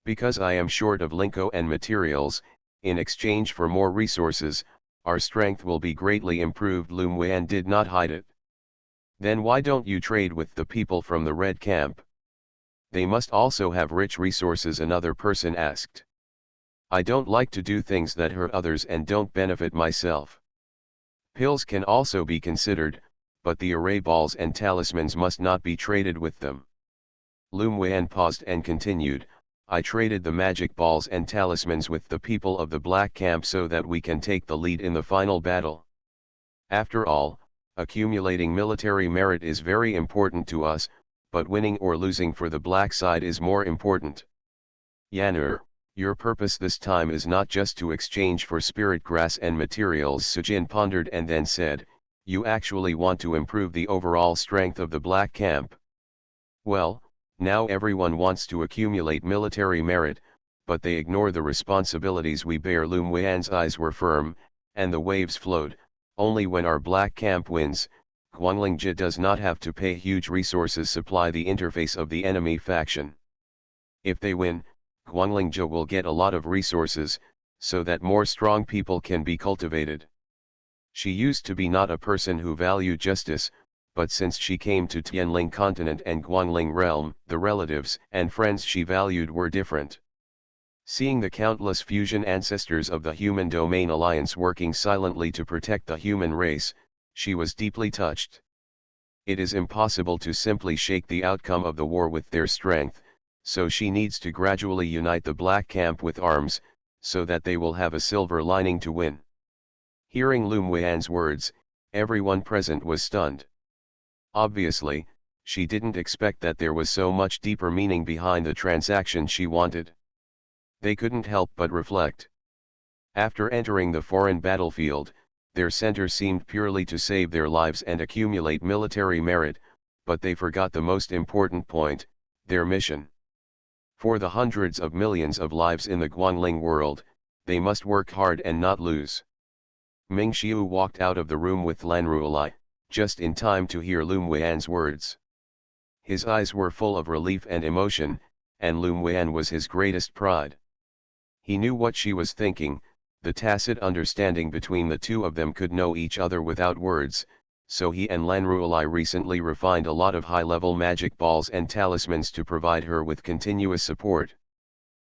[SPEAKER 1] Because I am short of linko and materials, in exchange for more resources, our strength will be greatly improved. Loom Wan did not hide it. Then why don't you trade with the people from the red camp? They must also have rich resources, another person asked. I don't like to do things that hurt others and don't benefit myself. Pills can also be considered, but the array balls and talismans must not be traded with them. Lum Wan paused and continued, I traded the magic balls and talismans with the people of the Black Camp so that we can take the lead in the final battle. After all, accumulating military merit is very important to us, but winning or losing for the black side is more important. Yanur, your purpose this time is not just to exchange for spirit grass and materials. Sujin pondered and then said, you actually want to improve the overall strength of the Black Camp. Well, now everyone wants to accumulate military merit, but they ignore the responsibilities we bear. Lum Wan's eyes were firm, and the waves flowed. Only when our Black Camp wins, Guanglingji does not have to pay huge resources supply the interface of the enemy faction. If they win, Guanglingji will get a lot of resources, so that more strong people can be cultivated. She used to be not a person who valued justice, but since she came to Tianling continent and Guangling realm, the relatives and friends she valued were different. Seeing the countless fusion ancestors of the Human Domain Alliance working silently to protect the human race, she was deeply touched. It is impossible to simply shake the outcome of the war with their strength, so she needs to gradually unite the Black Camp with arms, so that they will have a silver lining to win. Hearing Lum Wan's words, everyone present was stunned. Obviously, she didn't expect that there was so much deeper meaning behind the transaction she wanted. They couldn't help but reflect. After entering the foreign battlefield, their center seemed purely to save their lives and accumulate military merit, but they forgot the most important point, their mission. For the hundreds of millions of lives in the Guangling world, they must work hard and not lose. Ming Xiu walked out of the room with Lan Ruolai, just in time to hear Lum Wan's words. His eyes were full of relief and emotion, and Lum Wan was his greatest pride. He knew what she was thinking. The tacit understanding between the two of them could know each other without words, so he and Lan Ruolai recently refined a lot of high-level magic balls and talismans to provide her with continuous support.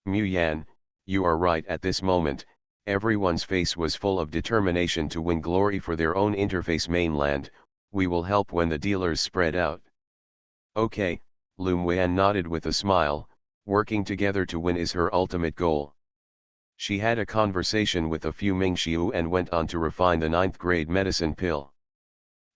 [SPEAKER 1] Mu Yan, you are right. At this moment, everyone's face was full of determination to win glory for their own interface mainland. We will help when the dealers spread out. Okay, Lum Wan nodded with a smile. Working together to win is her ultimate goal. She had a conversation with a few Ming Xiu and went on to refine the 9th grade medicine pill.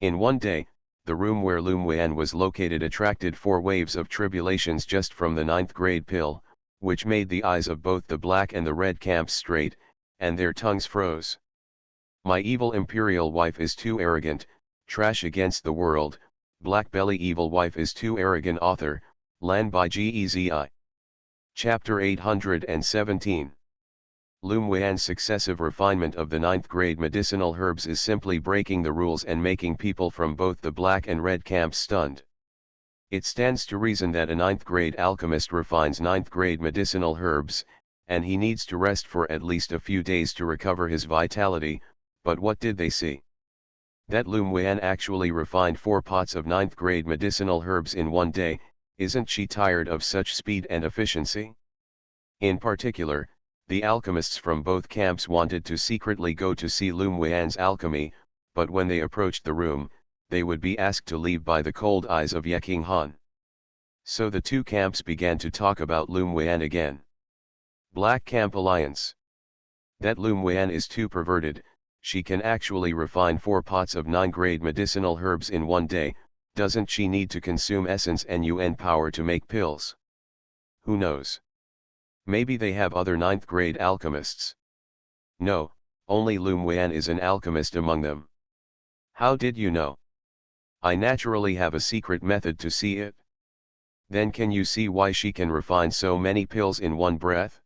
[SPEAKER 1] In one day, the room where Lum Wan was located attracted 4 waves of tribulations just from the 9th grade pill, which made the eyes of both the black and the red camps straight, and their tongues froze. My evil imperial wife is too arrogant, trash against the world, BlackBelly evil wife is too arrogant. Author, Lan by Gezi. Chapter 817. Lum Wan's successive refinement of the 9th grade medicinal herbs is simply breaking the rules and making people from both the black and red camps stunned. It stands to reason that a 9th grade alchemist refines 9th grade medicinal herbs, and he needs to rest for at least a few days to recover his vitality, but what did they see? That Lum Wan actually refined 4 pots of 9th grade medicinal herbs in one day. Isn't she tired of such speed and efficiency? In particular, the alchemists from both camps wanted to secretly go to see Lum Wan's alchemy, but when they approached the room, they would be asked to leave by the cold eyes of Yeking Han. So the two camps began to talk about Lum Wan again. Black Camp Alliance. That Lum Wan is too perverted. She can actually refine 4 pots of 9-grade medicinal herbs in one day. Doesn't she need to consume essence and UN power to make pills? Who knows? Maybe they have other 9th grade alchemists. No, only Lum Wan is an alchemist among them. How did you know? I naturally have a secret method to see it. Then can you see why she can refine so many pills in one breath?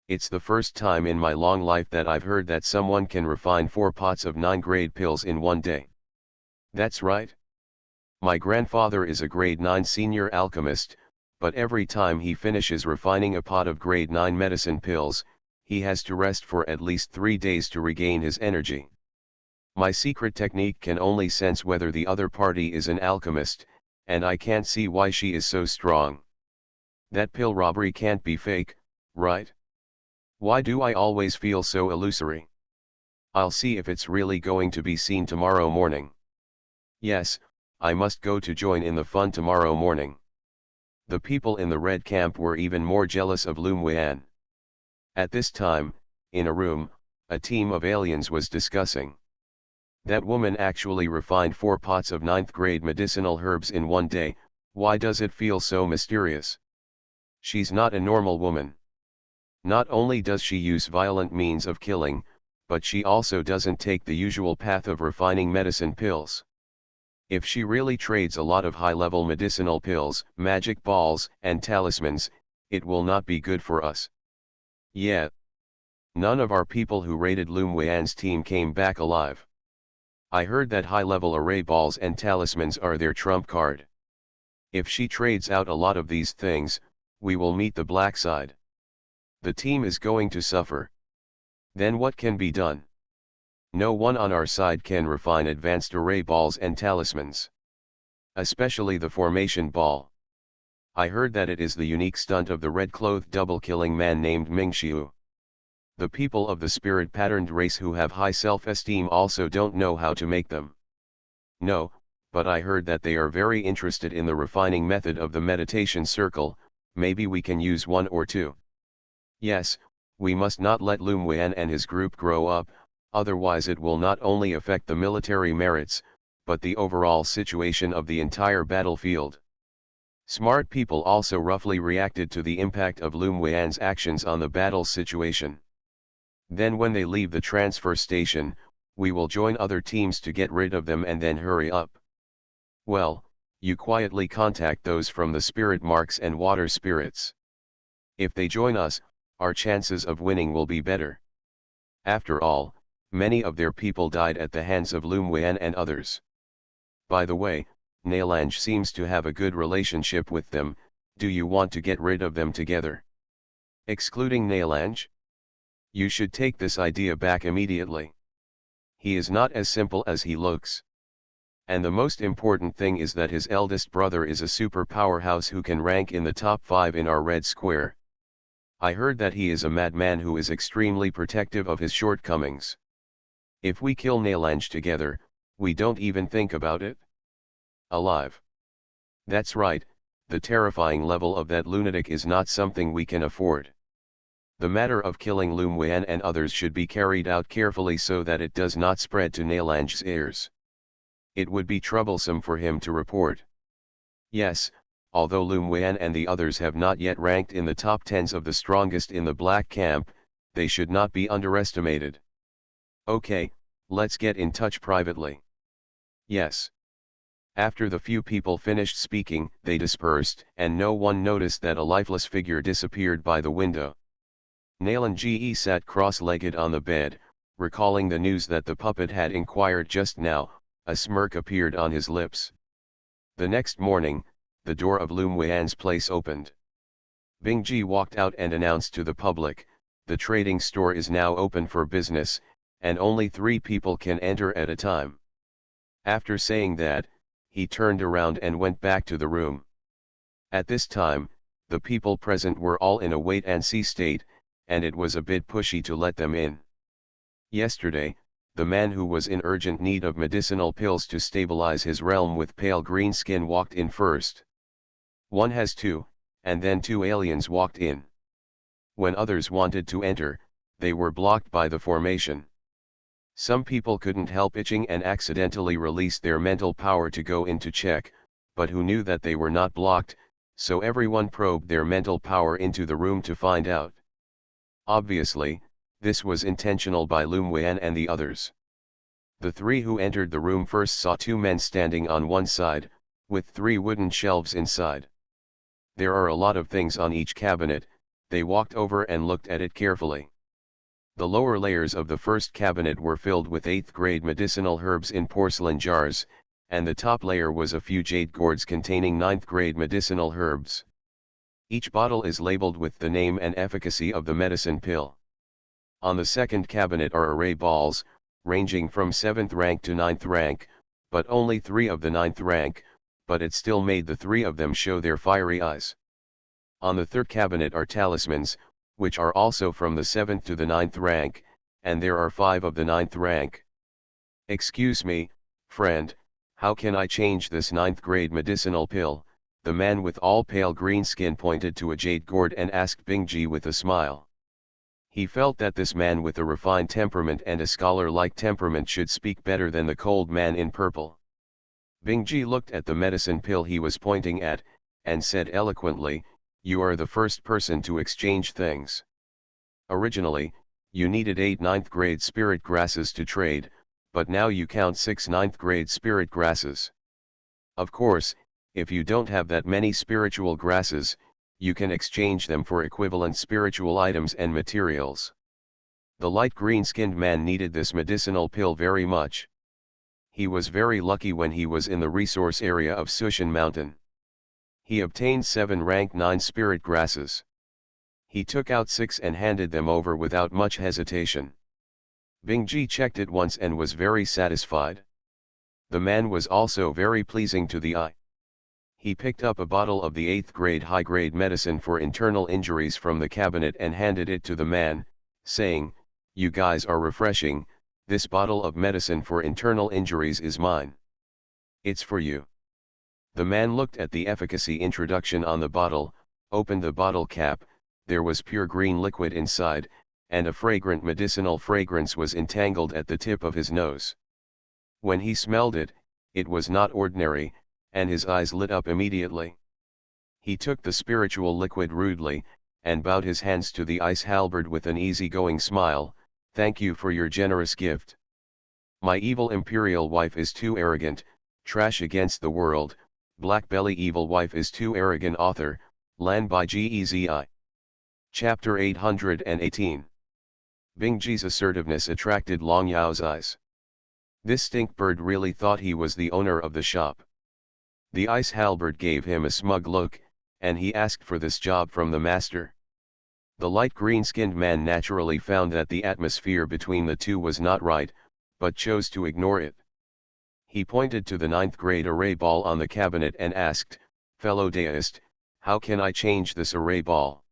[SPEAKER 1] It's the first time in my long life that I've heard that someone can refine 4 pots of 9-grade pills in one day. That's right. My grandfather is a grade 9 senior alchemist, but every time he finishes refining a pot of grade 9 medicine pills, he has to rest for at least 3 days to regain his energy. My secret technique can only sense whether the other party is an alchemist, and I can't see why she is so strong. That pill robbery can't be fake, right? Why do I always feel so illusory? I'll see if it's really going to be seen tomorrow morning. Yes, I must go to join in the fun tomorrow morning. The people in the red camp were even more jealous of Lum Wan. At this time, in a room, a team of aliens was discussing. That woman actually refined 4 pots of 9th grade medicinal herbs in one day. Why does it feel so mysterious? She's not a normal woman. Not only does she use violent means of killing, but she also doesn't take the usual path of refining medicine pills. If she really trades a lot of high-level medicinal pills, magic balls, and talismans, it will not be good for us. Yeah. None of our people who raided Lum Wan's team came back alive. I heard that high-level array balls and talismans are their trump card. If she trades out a lot of these things, we will meet the black side. The team is going to suffer. Then what can be done? No one on our side can refine advanced array balls and talismans. Especially the formation ball. I heard that it is the unique stunt of the red-clothed double-killing man named Mingxiu. The people of the spirit-patterned race who have high self-esteem also don't know how to make them. No, but I heard that they are very interested in the refining method of the meditation circle. Maybe we can use 1 or 2. Yes, we must not let Lum Wan and his group grow up, otherwise it will not only affect the military merits, but the overall situation of the entire battlefield. Smart people also roughly reacted to the impact of Lum Wan's actions on the battle situation. Then when they leave the transfer station, we will join other teams to get rid of them and then hurry up. Well, you quietly contact those from the spirit marks and water spirits. If they join us, our chances of winning will be better. After all, many of their people died at the hands of Lum Wan and others. By the way, Nailange seems to have a good relationship with them. Do you want to get rid of them together? Excluding Nailange? You should take this idea back immediately. He is not as simple as he looks. And the most important thing is that his eldest brother is a super powerhouse who can rank in the top 5 in our red square. I heard that he is a madman who is extremely protective of his shortcomings. If we kill Nailange together, we don't even think about it. Alive. That's right, the terrifying level of that lunatic is not something we can afford. The matter of killing Lum Wan and others should be carried out carefully so that it does not spread to Nailange's ears. It would be troublesome for him to report. Yes, although Lum Wan and the others have not yet ranked in the top 10s of the strongest in the black camp, they should not be underestimated. Okay, let's get in touch privately. Yes. After the few people finished speaking, they dispersed, and no one noticed that a lifeless figure disappeared by the window. Nailange sat cross-legged on the bed, recalling the news that the puppet had inquired just now. A smirk appeared on his lips. The next morning, the door of Lum Wan's place opened. Bingji walked out and announced to the public, the trading store is now open for business, and only 3 people can enter at a time. After saying that, he turned around and went back to the room. At this time, the people present were all in a wait-and-see state, and it was a bit pushy to let them in. Yesterday, the man who was in urgent need of medicinal pills to stabilize his realm with pale green skin walked in first. 1 has 2, and then 2 aliens walked in. When others wanted to enter, they were blocked by the formation. Some people couldn't help itching and accidentally released their mental power to go in to check, but who knew that they were not blocked, so everyone probed their mental power into the room to find out. Obviously, this was intentional by Lum Wan and the others. The 3 who entered the room first saw 2 men standing on one side, with 3 wooden shelves inside. There are a lot of things on each cabinet. They walked over and looked at it carefully. The lower layers of the first cabinet were filled with 8th grade medicinal herbs in porcelain jars, and the top layer was a few jade gourds containing 9th grade medicinal herbs. Each bottle is labeled with the name and efficacy of the medicine pill. On the second cabinet are array balls, ranging from 7th rank to 9th rank, but only 3 of the 9th rank, but it still made the 3 of them show their fiery eyes. On the third cabinet are talismans, which are also from the 7th to the 9th rank, and there are 5 of the 9th rank. Excuse me, friend, how can I change this 9th grade medicinal pill? The man with all pale green skin pointed to a jade gourd and asked Bingji with a smile. He felt that this man with a refined temperament and a scholar-like temperament should speak better than the cold man in purple. Bingji looked at the medicine pill he was pointing at, and said eloquently, "You are the first person to exchange things. Originally, you needed 8 9th grade spirit grasses to trade, but now you count 6 9th grade spirit grasses. Of course, if you don't have that many spiritual grasses, you can exchange them for equivalent spiritual items and materials." The light green-skinned man needed this medicinal pill very much. He was very lucky when he was in the resource area of Sushan Mountain. He obtained 7 rank 9 spirit grasses. He took out 6 and handed them over without much hesitation. Bingji checked it once and was very satisfied. The man was also very pleasing to the eye. He picked up a bottle of the 8th grade high-grade medicine for internal injuries from the cabinet and handed it to the man, saying, "You guys are refreshing, this bottle of medicine for internal injuries is mine. It's for you." The man looked at the efficacy introduction on the bottle, opened the bottle cap, there was pure green liquid inside, and a fragrant medicinal fragrance was entangled at the tip of his nose. When he smelled it, it was not ordinary, and his eyes lit up immediately. He took the spiritual liquid rudely, and bowed his hands to the ice halberd with an easygoing smile. "Thank you for your generous gift. My evil imperial wife is too arrogant, trash against the world, BlackBelly evil wife is too arrogant." Author, Lan by Gezi. Chapter 818. Bingji's assertiveness attracted Long Yao's eyes. This stinkbird really thought he was the owner of the shop. The ice halberd gave him a smug look, and he asked for this job from the master. The light green-skinned man naturally found that the atmosphere between the two was not right, but chose to ignore it. He pointed to the 9th grade array ball on the cabinet and asked, "Fellow Daoist, how can I change this array ball?"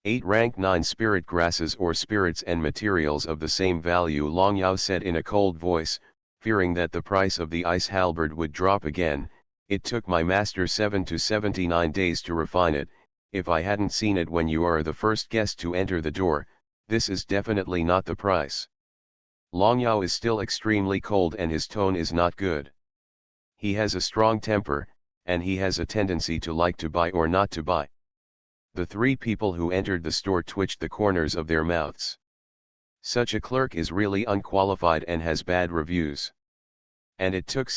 [SPEAKER 1] 8 rank 9 spirit grasses or spirits and materials of the same value, Long Yao said in a cold voice, fearing that the price of the ice halberd would drop again. "It took my master 7 to 79 days to refine it. If I hadn't seen it when you are the first guest to enter the door, this is definitely not the price." Long Yao is still extremely cold and his tone is not good. He has a strong temper, and he has a tendency to like to buy or not to buy. The 3 people who entered the store twitched the corners of their mouths. Such a clerk is really unqualified and has bad reviews. And it took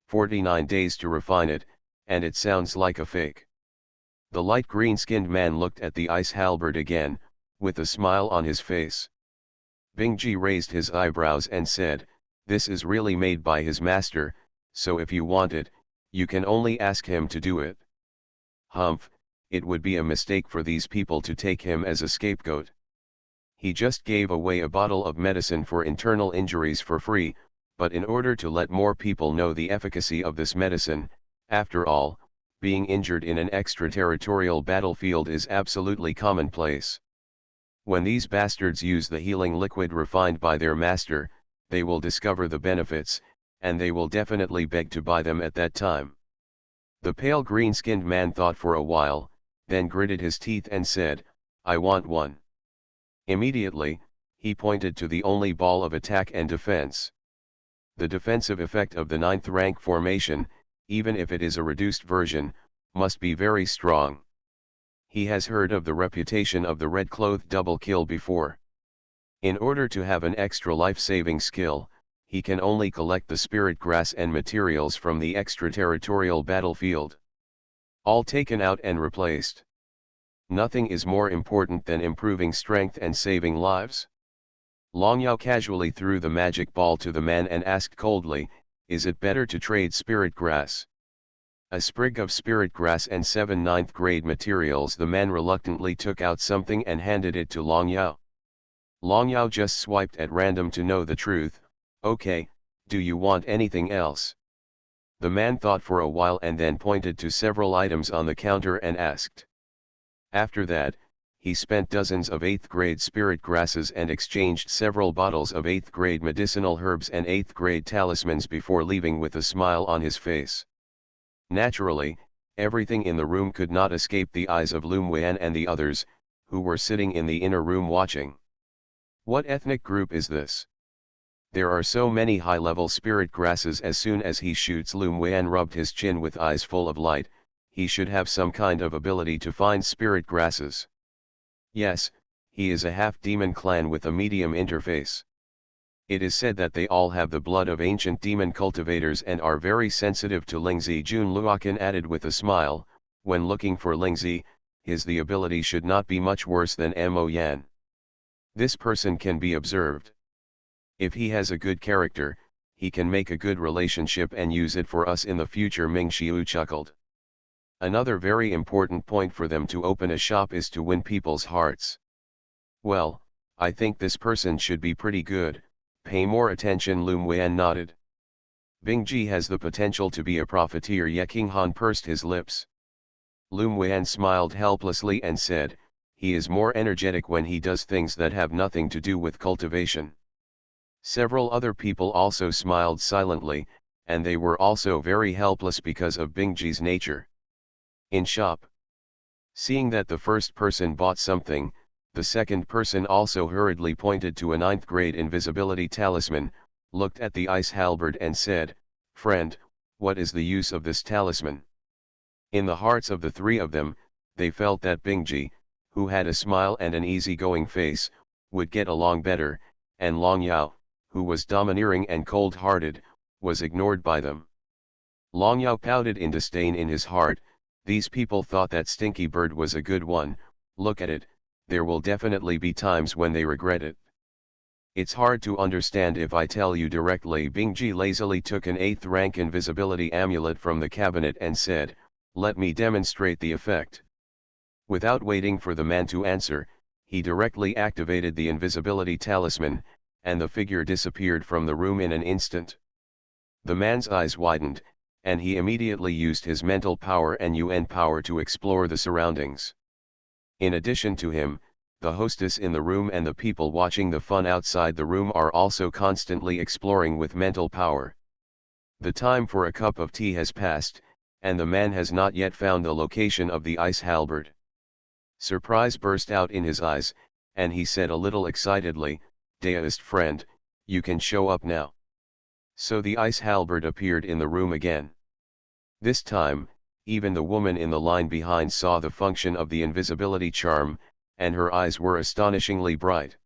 [SPEAKER 1] 49 days to refine it, and it sounds like a fake. The light green-skinned man looked at the ice halberd again, with a smile on his face. Bingji raised his eyebrows and said, "This is really made by his master, so if you want it, you can only ask him to do it." Humph, it would be a mistake for these people to take him as a scapegoat. He just gave away a bottle of medicine for internal injuries for free, but in order to let more people know the efficacy of this medicine, after all, being injured in an extraterritorial battlefield is absolutely commonplace. When these bastards use the healing liquid refined by their master, they will discover the benefits, and they will definitely beg to buy them at that time. The pale green-skinned man thought for a while, then gritted his teeth and said, "I want one." Immediately, he pointed to the only ball of attack and defense. The defensive effect of the 9th rank formation, even if it is a reduced version, must be very strong. He has heard of the reputation of the red-clothed double kill before. In order to have an extra life-saving skill, he can only collect the spirit grass and materials from the extraterritorial battlefield. All taken out and replaced. Nothing is more important than improving strength and saving lives. Long Yao casually threw the magic ball to the man and asked coldly, "Is it better to trade spirit grass?" A sprig of spirit grass and 7 9th grade materials. The man reluctantly took out something and handed it to Long Yao. Long Yao just swiped at random to know the truth. "Okay, do you want anything else?" The man thought for a while and then pointed to several items on the counter and asked. After that, he spent dozens of 8th grade spirit grasses and exchanged several bottles of 8th grade medicinal herbs and 8th grade talismans before leaving with a smile on his face. Naturally, everything in the room could not escape the eyes of Lum Wan and the others, who were sitting in the inner room watching. What ethnic group is this? There are so many high-level spirit grasses. As soon as he shoots, Lum Wan rubbed his chin with eyes full of light. He should have some kind of ability to find spirit grasses. Yes, he is a half-demon clan with a medium interface. It is said that they all have the blood of ancient demon cultivators and are very sensitive to Lingzi. Jun Luokan added with a smile, when looking for Lingzi, the ability should not be much worse than Mo Yan. This person can be observed. If he has a good character, he can make a good relationship and use it for us in the future. Ming Xiu chuckled. Another very important point for them to open a shop is to win people's hearts. Well, I think this person should be pretty good. Pay more attention. Lum Wan nodded. Bingji has the potential to be a profiteer. Ye King Han pursed his lips. Lum Wan smiled helplessly and said, he is more energetic when he does things that have nothing to do with cultivation. Several other people also smiled silently, and they were also very helpless because of Bingji's nature. In shop. Seeing that the first person bought something, the second person also hurriedly pointed to a 9th grade invisibility talisman, looked at the ice halberd and said, friend, what is the use of this talisman? In the hearts of the three of them, they felt that Bingji, who had a smile and an easygoing face, would get along better, and Long Yao, who was domineering and cold-hearted, was ignored by them. Long Yao pouted in disdain in his heart. These people thought that Stinky Bird was a good one. Look at it, there will definitely be times when they regret it. It's hard to understand if I tell you directly. Bingji lazily took an 8th rank invisibility amulet from the cabinet and said, let me demonstrate the effect. Without waiting for the man to answer, he directly activated the invisibility talisman, and the figure disappeared from the room in an instant. The man's eyes widened, and he immediately used his mental power and UN power to explore the surroundings. In addition to him, the hostess in the room and the people watching the fun outside the room are also constantly exploring with mental power. The time for a cup of tea has passed, and the man has not yet found the location of the ice halberd. Surprise burst out in his eyes, and he said a little excitedly, Daoist friend, you can show up now. So the ice halberd appeared in the room again. This time, even the woman in the line behind saw the function of the invisibility charm, and her eyes were astonishingly bright.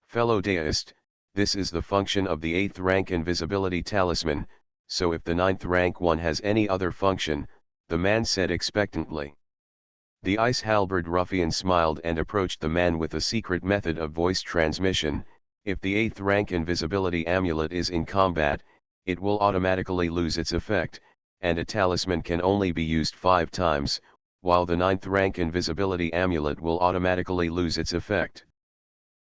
[SPEAKER 1] Fellow Daoist, this is the function of the 8th rank invisibility talisman, so if the 9th rank one has any other function, the man said expectantly. The ice halberd ruffian smiled and approached the man with a secret method of voice transmission. If the 8th rank invisibility amulet is in combat, it will automatically lose its effect, and a talisman can only be used 5 times, while the 9th rank invisibility amulet will automatically lose its effect.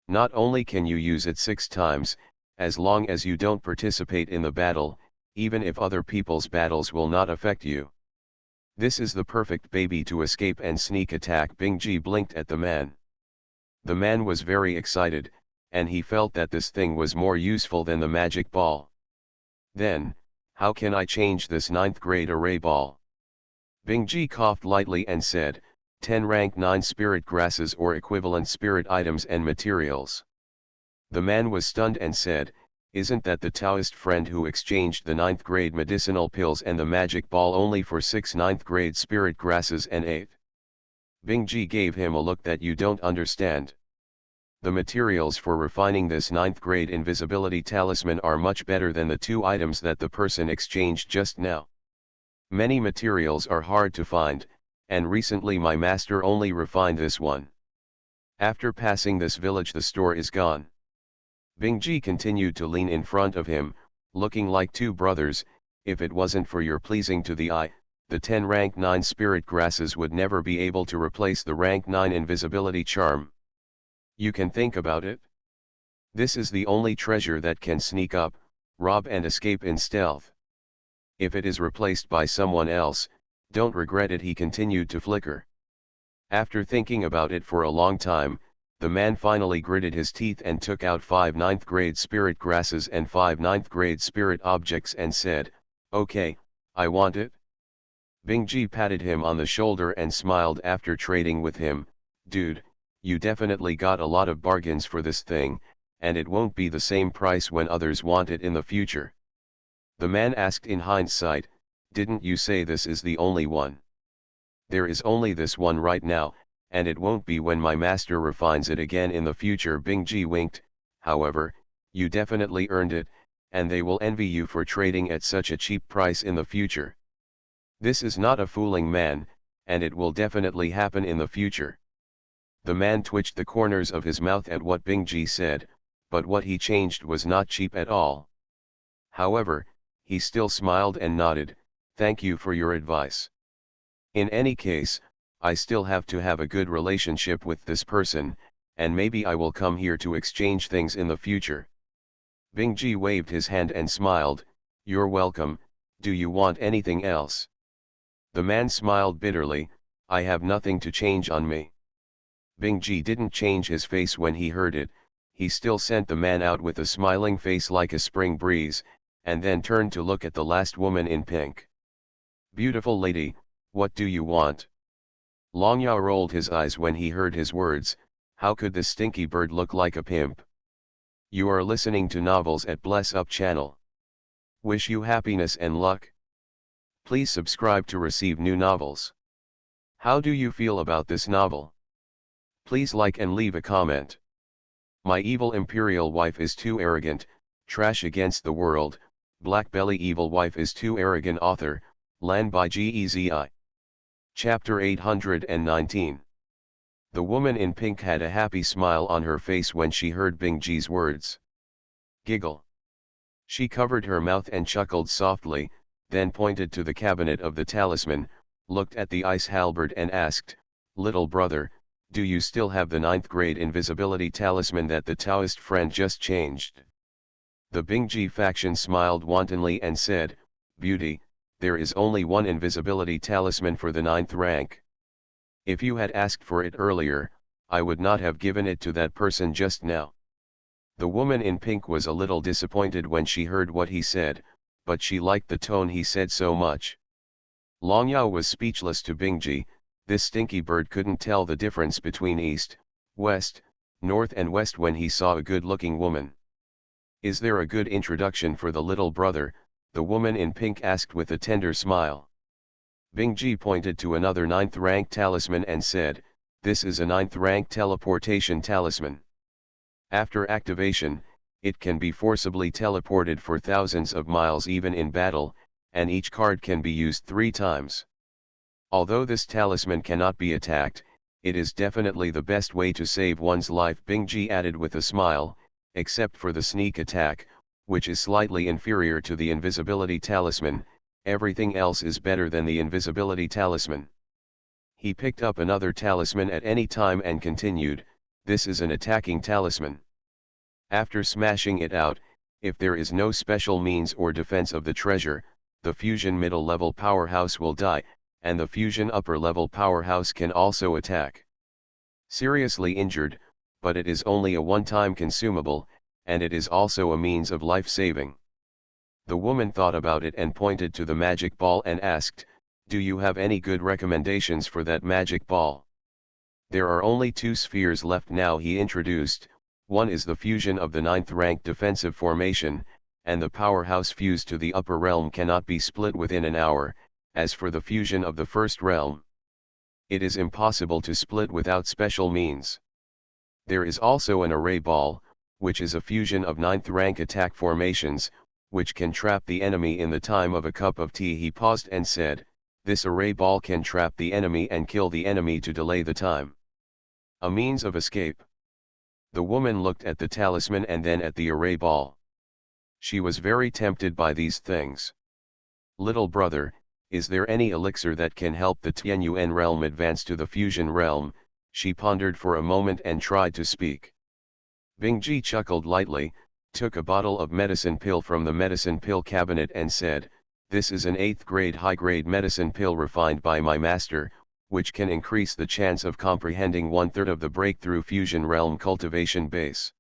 [SPEAKER 1] Not only can you use it 6 times, as long as you don't participate in the battle, even if other people's battles will not affect you. This is the perfect baby to escape and sneak attack. Bingji blinked at the man. The man was very excited, and he felt that this thing was more useful than the magic ball. Then, how can I change this 9th grade array ball? Bingji coughed lightly and said, 10 rank 9 spirit grasses or equivalent spirit items and materials. The man was stunned and said, isn't that the Taoist friend who exchanged the 9th grade medicinal pills and the magic ball only for 6 9th grade spirit grasses and 8? Bingji gave him a look that you don't understand. The materials for refining this 9th grade invisibility talisman are much better than the 2 items that the person exchanged just now. Many materials are hard to find, and recently my master only refined this one. After passing this village the store is gone. Bingji continued to lean in front of him, looking like 2 brothers. If it wasn't for your pleasing to the eye, the 10 rank 9 spirit grasses would never be able to replace the rank 9 invisibility charm. You can think about it. This is the only treasure that can sneak up, rob and escape in stealth. If it is replaced by someone else, don't regret it. He continued to flicker. After thinking about it for a long time, the man finally gritted his teeth and took out 5 ninth grade spirit grasses and 5 ninth grade spirit objects and said, "Okay, I want it." Bingji patted him on the shoulder and smiled after trading with him. "Dude, you definitely got a lot of bargains for this thing, and it won't be the same price when others want it in the future." The man asked in hindsight, "Didn't you say this is the only one?" "There is only this one right now, and it won't be when my master refines it again in the future." Bingji winked. "However, you definitely earned it, and they will envy you for trading at such a cheap price in the future. This is not a fooling man, and it will definitely happen in the future." The man twitched the corners of his mouth at what Bingji said, but what he changed was not cheap at all. However, he still smiled and nodded, "Thank you for your advice. In any case, I still have to have a good relationship with this person, and maybe I will come here to exchange things in the future." Bingji waved his hand and smiled, "You're welcome. Do you want anything else?" The man smiled bitterly, "I have nothing to change on me." Bingji didn't change his face when he heard it. He still sent the man out with a smiling face like a spring breeze, and then turned to look at the last woman in pink. "Beautiful lady, what do you want?" Long Yao rolled his eyes when he heard his words. How could this stinky bird look like a pimp? You are listening to novels at Bless Up channel. Wish you happiness and luck. Please subscribe to receive new novels. How do you feel about this novel? Please like and leave a comment. My evil imperial wife is too arrogant, trash against the world. BlackBelly evil wife is too arrogant. Author, Lan by Gezi. Chapter 819. The woman in pink had a happy smile on her face when she heard Bingji's words. Giggle. She covered her mouth and chuckled softly, then pointed to the cabinet of the talisman, looked at the ice halberd and asked, "Little brother, do you still have the 9th grade invisibility talisman that the Taoist friend just changed?" The Bingji faction smiled wantonly and said, "Beauty, there is only one invisibility talisman for the 9th rank. If you had asked for it earlier, I would not have given it to that person just now." The woman in pink was a little disappointed when she heard what he said, but she liked the tone he said so much. Long Yao was speechless to Bingji. This stinky bird couldn't tell the difference between east, west, north and west when he saw a good-looking woman. "Is there a good introduction for the little brother?" the woman in pink asked with a tender smile. Bingji pointed to another 9th rank talisman and said, "This is a 9th rank teleportation talisman. After activation, it can be forcibly teleported for thousands of miles even in battle, and each card can be used 3 times. Although this talisman cannot be attacked, it is definitely the best way to save one's life." Bingji added with a smile, "Except for the sneak attack, which is slightly inferior to the invisibility talisman, everything else is better than the invisibility talisman." He picked up another talisman at any time and continued, "This is an attacking talisman. After smashing it out, if there is no special means or defense of the treasure, the fusion middle level powerhouse will die, and the fusion upper level powerhouse can also attack. Seriously injured, but it is only a one-time consumable, and it is also a means of life-saving." The woman thought about it and pointed to the magic ball and asked, "Do you have any good recommendations for that magic ball?" "There are only 2 spheres left now," he introduced. "One is the fusion of the 9th rank defensive formation, and the powerhouse fused to the upper realm cannot be split within an hour. As for the fusion of the 1st realm, it is impossible to split without special means. There is also an array ball, which is a fusion of 9th rank attack formations, which can trap the enemy in the time of a cup of tea." He paused and said, "This array ball can trap the enemy and kill the enemy to delay the time. A means of escape." The woman looked at the talisman and then at the array ball. She was very tempted by these things. "Little brother, is there any elixir that can help the Tianyuan realm advance to the fusion realm?" She pondered for a moment and tried to speak. Bingji chuckled lightly, took a bottle of medicine pill from the medicine pill cabinet and said, "This is an 8th grade high-grade medicine pill refined by my master, which can increase the chance of comprehending 1/3 of the breakthrough fusion realm cultivation base.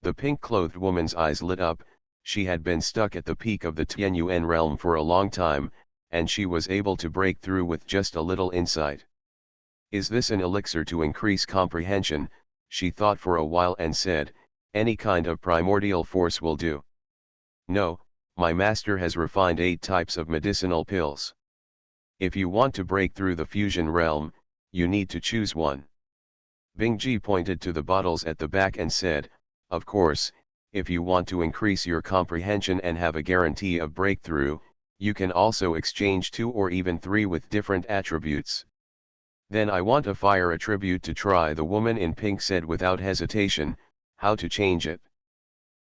[SPEAKER 1] The pink-clothed woman's eyes lit up. She had been stuck at the peak of the Tianyuan realm for a long time, and she was able to break through with just a little insight. Is this an elixir to increase comprehension? She thought for a while and said, any kind of primordial force will do. No, my master has refined 8 types of medicinal pills. If you want to break through the fusion realm, you need to choose one. Bingji pointed to the bottles at the back and said, of course, if you want to increase your comprehension and have a guarantee of breakthrough, you can also exchange 2 or even 3 with different attributes. Then I want a fire attribute to try, the woman in pink said without hesitation. How to change it?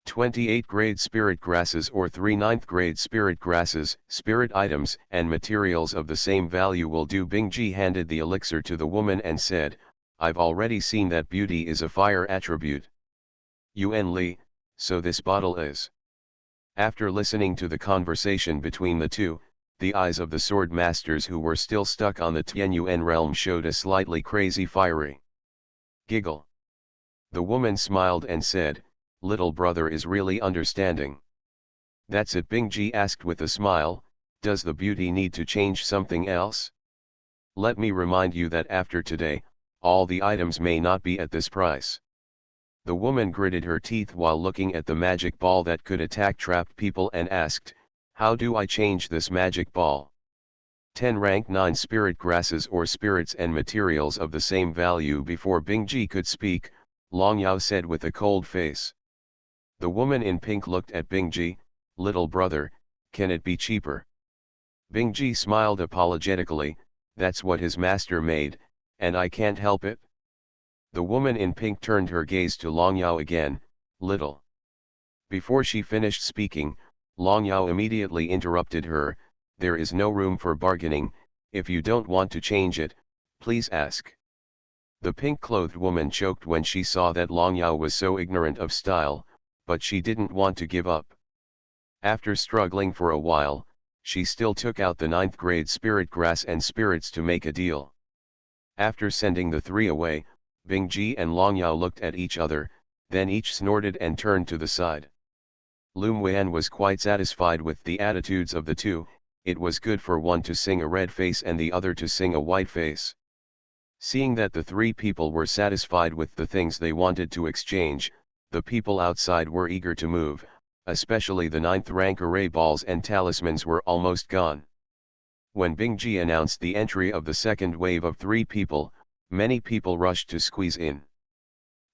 [SPEAKER 1] 28 grade spirit grasses or 3 9th grade spirit grasses, spirit items and materials of the same value will do. Bingji handed the elixir to the woman and said, I've already seen that beauty is a fire attribute. Yuan Li, so this bottle is. After listening to the conversation between the two, the eyes of the sword masters who were still stuck on the Tianyuan realm showed a slightly crazy fiery giggle. The woman smiled and said, little brother is really understanding. That's it, Bingji asked with a smile. Does the beauty need to change something else? Let me remind you that after today, all the items may not be at this price. The woman gritted her teeth while looking at the magic ball that could attack trapped people and asked, how do I change this magic ball? 10 rank 9 spirit grasses or spirits and materials of the same value. Before Bingji could speak, Long Yao said with a cold face. The woman in pink looked at Bingji, little brother, can it be cheaper? Bingji smiled apologetically, that's what his master made, and I can't help it. The woman in pink turned her gaze to Long Yao again, little. Before she finished speaking, Long Yao immediately interrupted her, there is no room for bargaining, if you don't want to change it, please ask. The pink-clothed woman choked when she saw that Long Yao was so ignorant of style, but she didn't want to give up. After struggling for a while, she still took out the 9th grade spirit grass and spirits to make a deal. After sending the 3 away, Bingji and Long Yao looked at each other, then each snorted and turned to the side. Lum Wan was quite satisfied with the attitudes of the two. It was good for one to sing a red face and the other to sing a white face. Seeing that the 3 people were satisfied with the things they wanted to exchange, the people outside were eager to move, especially the 9th rank array balls and talismans were almost gone. When Bingji announced the entry of the second wave of 3 people, many people rushed to squeeze in.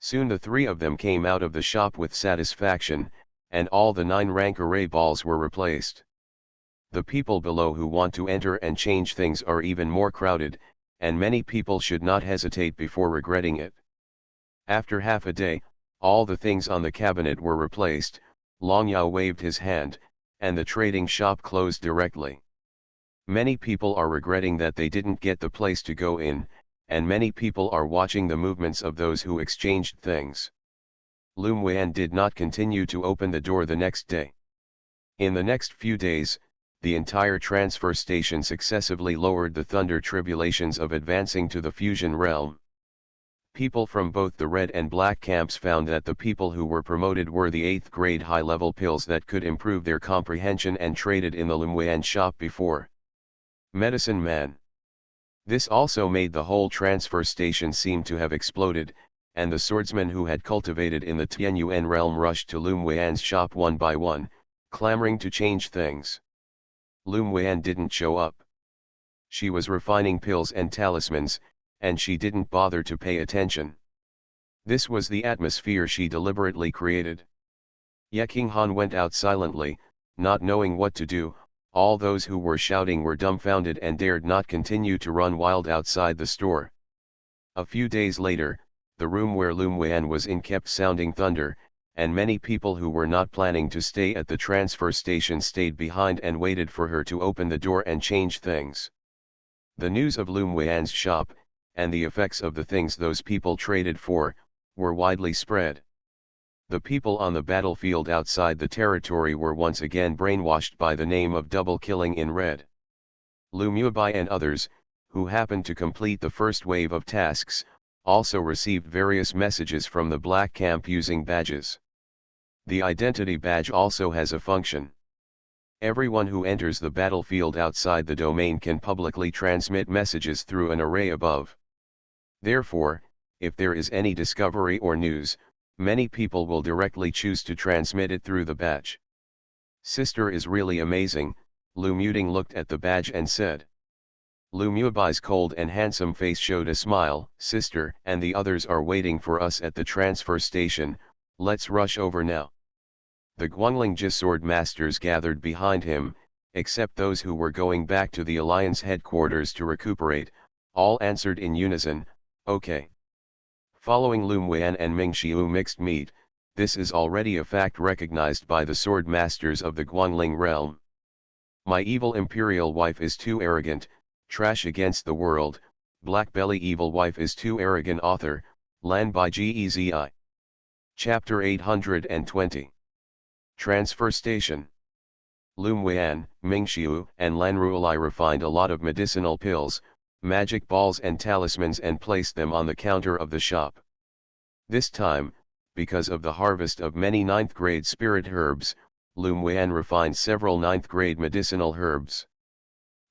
[SPEAKER 1] Soon the 3 of them came out of the shop with satisfaction, and all the 9 rank array balls were replaced. The people below who want to enter and change things are even more crowded, and many people should not hesitate before regretting it. After half a day, all the things on the cabinet were replaced. Long Yao waved his hand, and the trading shop closed directly. Many people are regretting that they didn't get the place to go in, and many people are watching the movements of those who exchanged things. Lum Wan did not continue to open the door the next day. In the next few days, the entire transfer station successively lowered the thunder tribulations of advancing to the fusion realm. People from both the red and black camps found that the people who were promoted were the 8th grade high-level pills that could improve their comprehension and traded in the Lum Wan shop before. Medicine Man. This also made the whole transfer station seem to have exploded, and the swordsmen who had cultivated in the Tianyuan realm rushed to Lum Wan's shop one by one, clamoring to change things. Lum Wan didn't show up. She was refining pills and talismans, and she didn't bother to pay attention. This was the atmosphere she deliberately created. Ye King Han went out silently, not knowing what to do. All those who were shouting were dumbfounded and dared not continue to run wild outside the store. A few days later, the room where Lum Wan was in kept sounding thunder, and many people who were not planning to stay at the transfer station stayed behind and waited for her to open the door and change things. The news of Lum Wan's shop, and the effects of the things those people traded for, were widely spread. The people on the battlefield outside the territory were once again brainwashed by the name of double killing in red. Lu Mubai and others, who happened to complete the first wave of tasks, also received various messages from the Black Camp using badges. The identity badge also has a function. Everyone who enters the battlefield outside the domain can publicly transmit messages through an array above. Therefore, if there is any discovery or news, many people will directly choose to transmit it through the badge. Sister is really amazing, Lu Muting looked at the badge and said. Lu Muibai's cold and handsome face showed a smile. Sister and the others are waiting for us at the transfer station, let's rush over now. The Guanglingji sword masters gathered behind him, except those who were going back to the Alliance headquarters to recuperate, all answered in unison, okay. Following Lu Muian and Ming Xiu mixed meat, this is already a fact recognized by the sword masters of the Guangling realm. My evil imperial wife is too arrogant, trash against the world, BlackBelly evil wife is too arrogant author, Lan by Gezi. Chapter 820. Transfer Station. Lu Muian, Ming Xiu, and Lan Ruolai refined a lot of medicinal pills, magic balls and talismans and placed them on the counter of the shop. This time, because of the harvest of many 9th grade spirit herbs, Lu Muian refined several 9th grade medicinal herbs.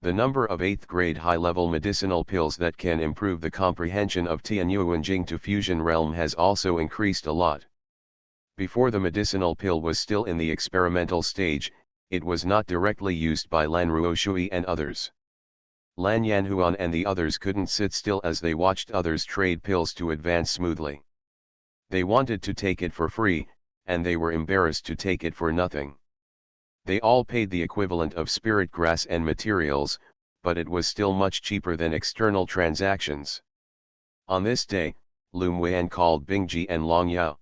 [SPEAKER 1] The number of 8th grade high-level medicinal pills that can improve the comprehension of Tianyuanjing to fusion realm has also increased a lot. Before the medicinal pill was still in the experimental stage, it was not directly used by Lan Ruoshui and others. Lan Yanhuan and the others couldn't sit still as they watched others trade pills to advance smoothly. They wanted to take it for free, and they were embarrassed to take it for nothing. They all paid the equivalent of spirit grass and materials, but it was still much cheaper than external transactions. On this day, Lu Muian called Bingji and Long Yao.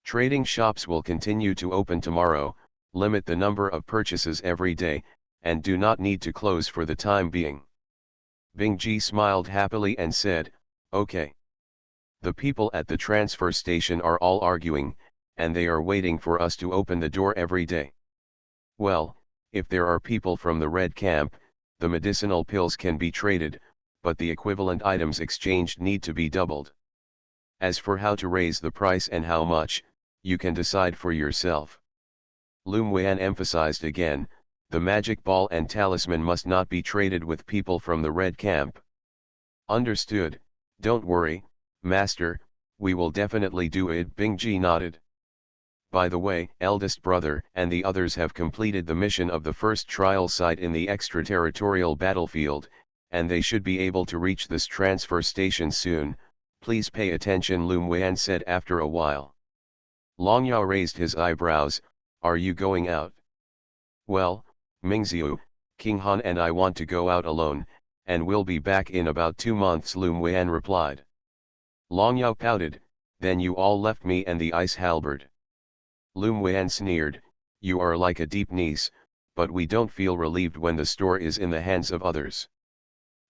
[SPEAKER 1] Trading shops will continue to open tomorrow, limit the number of purchases every day, and do not need to close for the time being. Bingji smiled happily and said, okay. The people at the transfer station are all arguing, and they are waiting for us to open the door every day. Well, if there are people from the red camp, the medicinal pills can be traded, but the equivalent items exchanged need to be doubled. As for how to raise the price and how much, you can decide for yourself. Lu Muian emphasized again, the magic ball and talisman must not be traded with people from the red camp. Understood, don't worry, master, we will definitely do it. Bingji nodded. By the way, eldest brother and the others have completed the mission of the first trial site in the extraterritorial battlefield, and they should be able to reach this transfer station soon. Please pay attention, Lu Muian said after a while. Long Yao raised his eyebrows, are you going out? Well, Mingxiu, King Han and I want to go out alone, and we'll be back in about 2 months, Lu Muian replied. Long Yao pouted, then you all left me and the ice halberd. Lu Muian sneered, you are like a deep niece, but we don't feel relieved when the store is in the hands of others.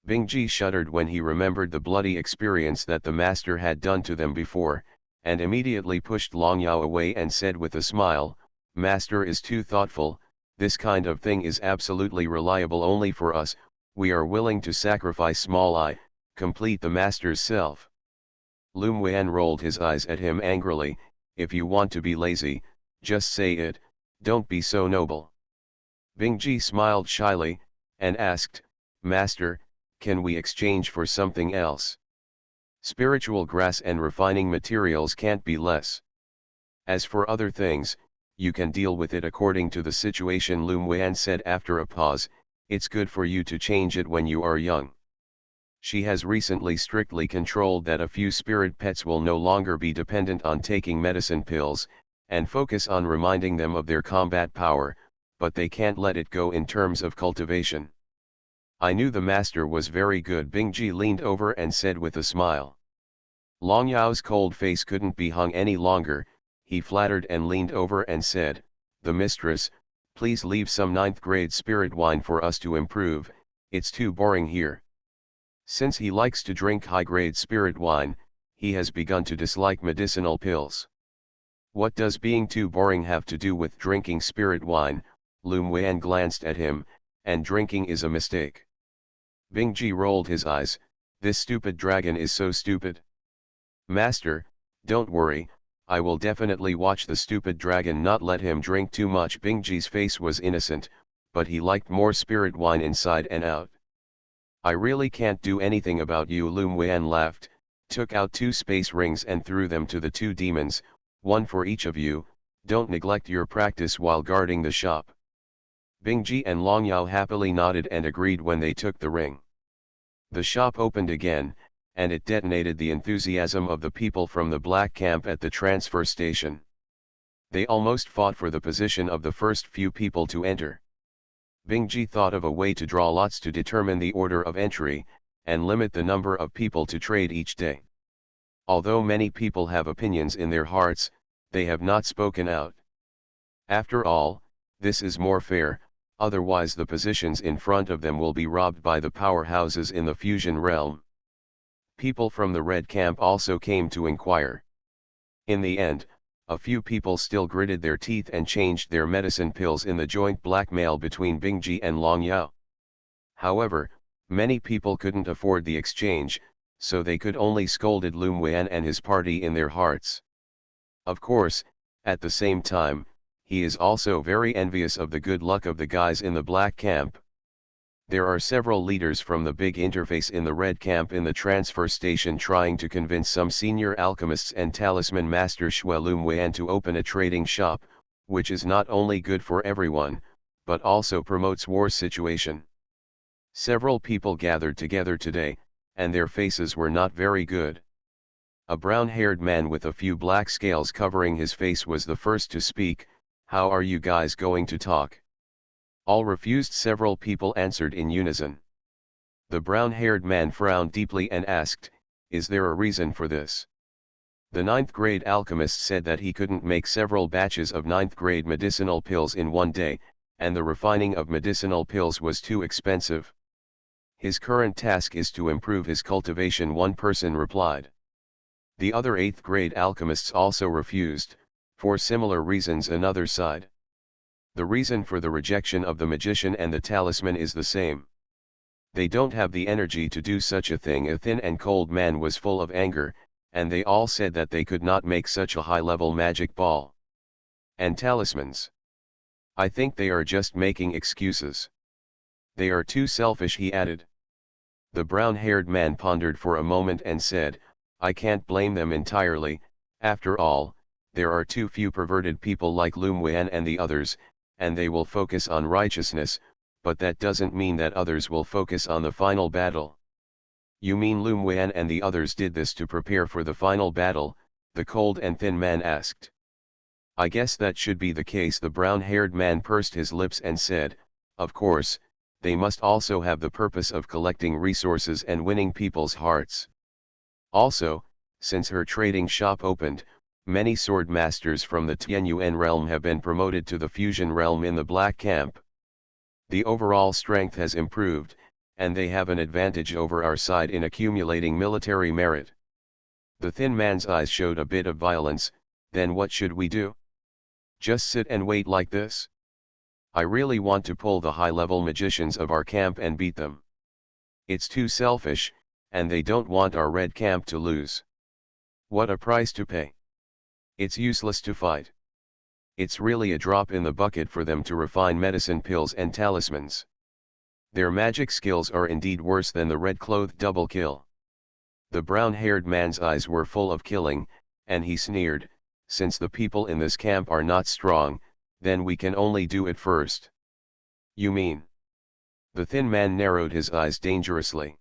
[SPEAKER 1] Bingji shuddered when he remembered the bloody experience that the master had done to them before, and immediately pushed Long Yao away and said with a smile, Master is too thoughtful, this kind of thing is absolutely reliable only for us, we are willing to sacrifice small I, complete the master's self. Lu Muian rolled his eyes at him angrily, if you want to be lazy, just say it, don't be so noble. Bingji smiled shyly, and asked, Master, can we exchange for something else? Spiritual grass and refining materials can't be less. As for other things, you can deal with it according to the situation, Lu Muian said after a pause, it's good for you to change it when you are young. She has recently strictly controlled that a few spirit pets will no longer be dependent on taking medicine pills, and focus on reminding them of their combat power, but they can't let it go in terms of cultivation. I knew the master was very good. Bingji leaned over and said with a smile. Long Yao's cold face couldn't be hung any longer, he flattered and leaned over and said, the mistress, please leave some 9th grade spirit wine for us to improve, it's too boring here. Since he likes to drink high-grade spirit wine, he has begun to dislike medicinal pills. What does being too boring have to do with drinking spirit wine? Lu Muian glanced at him, and drinking is a mistake. Bingji rolled his eyes. This stupid dragon is so stupid. Master, don't worry, I will definitely watch the stupid dragon not let him drink too much. Bingji's face was innocent, but he liked more spirit wine inside and out. I really can't do anything about you. Lum Wen laughed, took out 2 space rings and threw them to the 2 demons, one for each of you. Don't neglect your practice while guarding the shop. Bingji and Longyao happily nodded and agreed when they took the ring. The shop opened again, and it detonated the enthusiasm of the people from the black camp at the transfer station. They almost fought for the position of the first few people to enter. Bingji thought of a way to draw lots to determine the order of entry, and limit the number of people to trade each day. Although many people have opinions in their hearts, they have not spoken out. After all, this is more fair, otherwise the positions in front of them will be robbed by the powerhouses in the fusion realm. People from the red camp also came to inquire. In the end, a few people still gritted their teeth and changed their medicine pills in the joint blackmail between Bingji and Longyao. However, many people couldn't afford the exchange, so they could only scolded Lum Wen and his party in their hearts. Of course, at the same time, he is also very envious of the good luck of the guys in the black camp. There are several leaders from the big interface in the red camp in the transfer station trying to convince some senior alchemists and talisman master Xue Lum Wen to open a trading shop, which is not only good for everyone, but also promotes war situation. Several people gathered together today, and their faces were not very good. A brown-haired man with a few black scales covering his face was the first to speak. How are you guys going to talk? All refused. Several people answered in unison. The brown-haired man frowned deeply and asked, is there a reason for this? The 9th grade alchemist said that he couldn't make several batches of 9th grade medicinal pills in one day, and the refining of medicinal pills was too expensive. His current task is to improve his cultivation, one person replied. The other 8th grade alchemists also refused, for similar reasons. Another side. The reason for the rejection of the magician and the talisman is the same. They don't have the energy to do such a thing. A thin and cold man was full of anger, and they all said that they could not make such a high-level magic ball. And talismans? I think they are just making excuses. They are too selfish, he added. The brown-haired man pondered for a moment and said, I can't blame them entirely. After all, there are too few perverted people like Lum Wen and the others, and they will focus on righteousness, but that doesn't mean that others will focus on the final battle. You mean Lum Wen and the others did this to prepare for the final battle? The cold and thin man asked. I guess that should be the case. The brown-haired man pursed his lips and said, of course, they must also have the purpose of collecting resources and winning people's hearts. Also, since her trading shop opened, many sword masters from the Tianyuan realm have been promoted to the fusion realm in the black camp. The overall strength has improved, and they have an advantage over our side in accumulating military merit. The thin man's eyes showed a bit of violence. Then what should we do? Just sit and wait like this? I really want to pull the high-level magicians of our camp and beat them. It's too selfish, and they don't want our red camp to lose. What a price to pay. It's useless to fight. It's really a drop in the bucket for them to refine medicine pills and talismans. Their magic skills are indeed worse than the red-clothed double kill. The brown-haired man's eyes were full of killing, and he sneered, since the people in this camp are not strong, then we can only do it first. You mean? The thin man narrowed his eyes dangerously.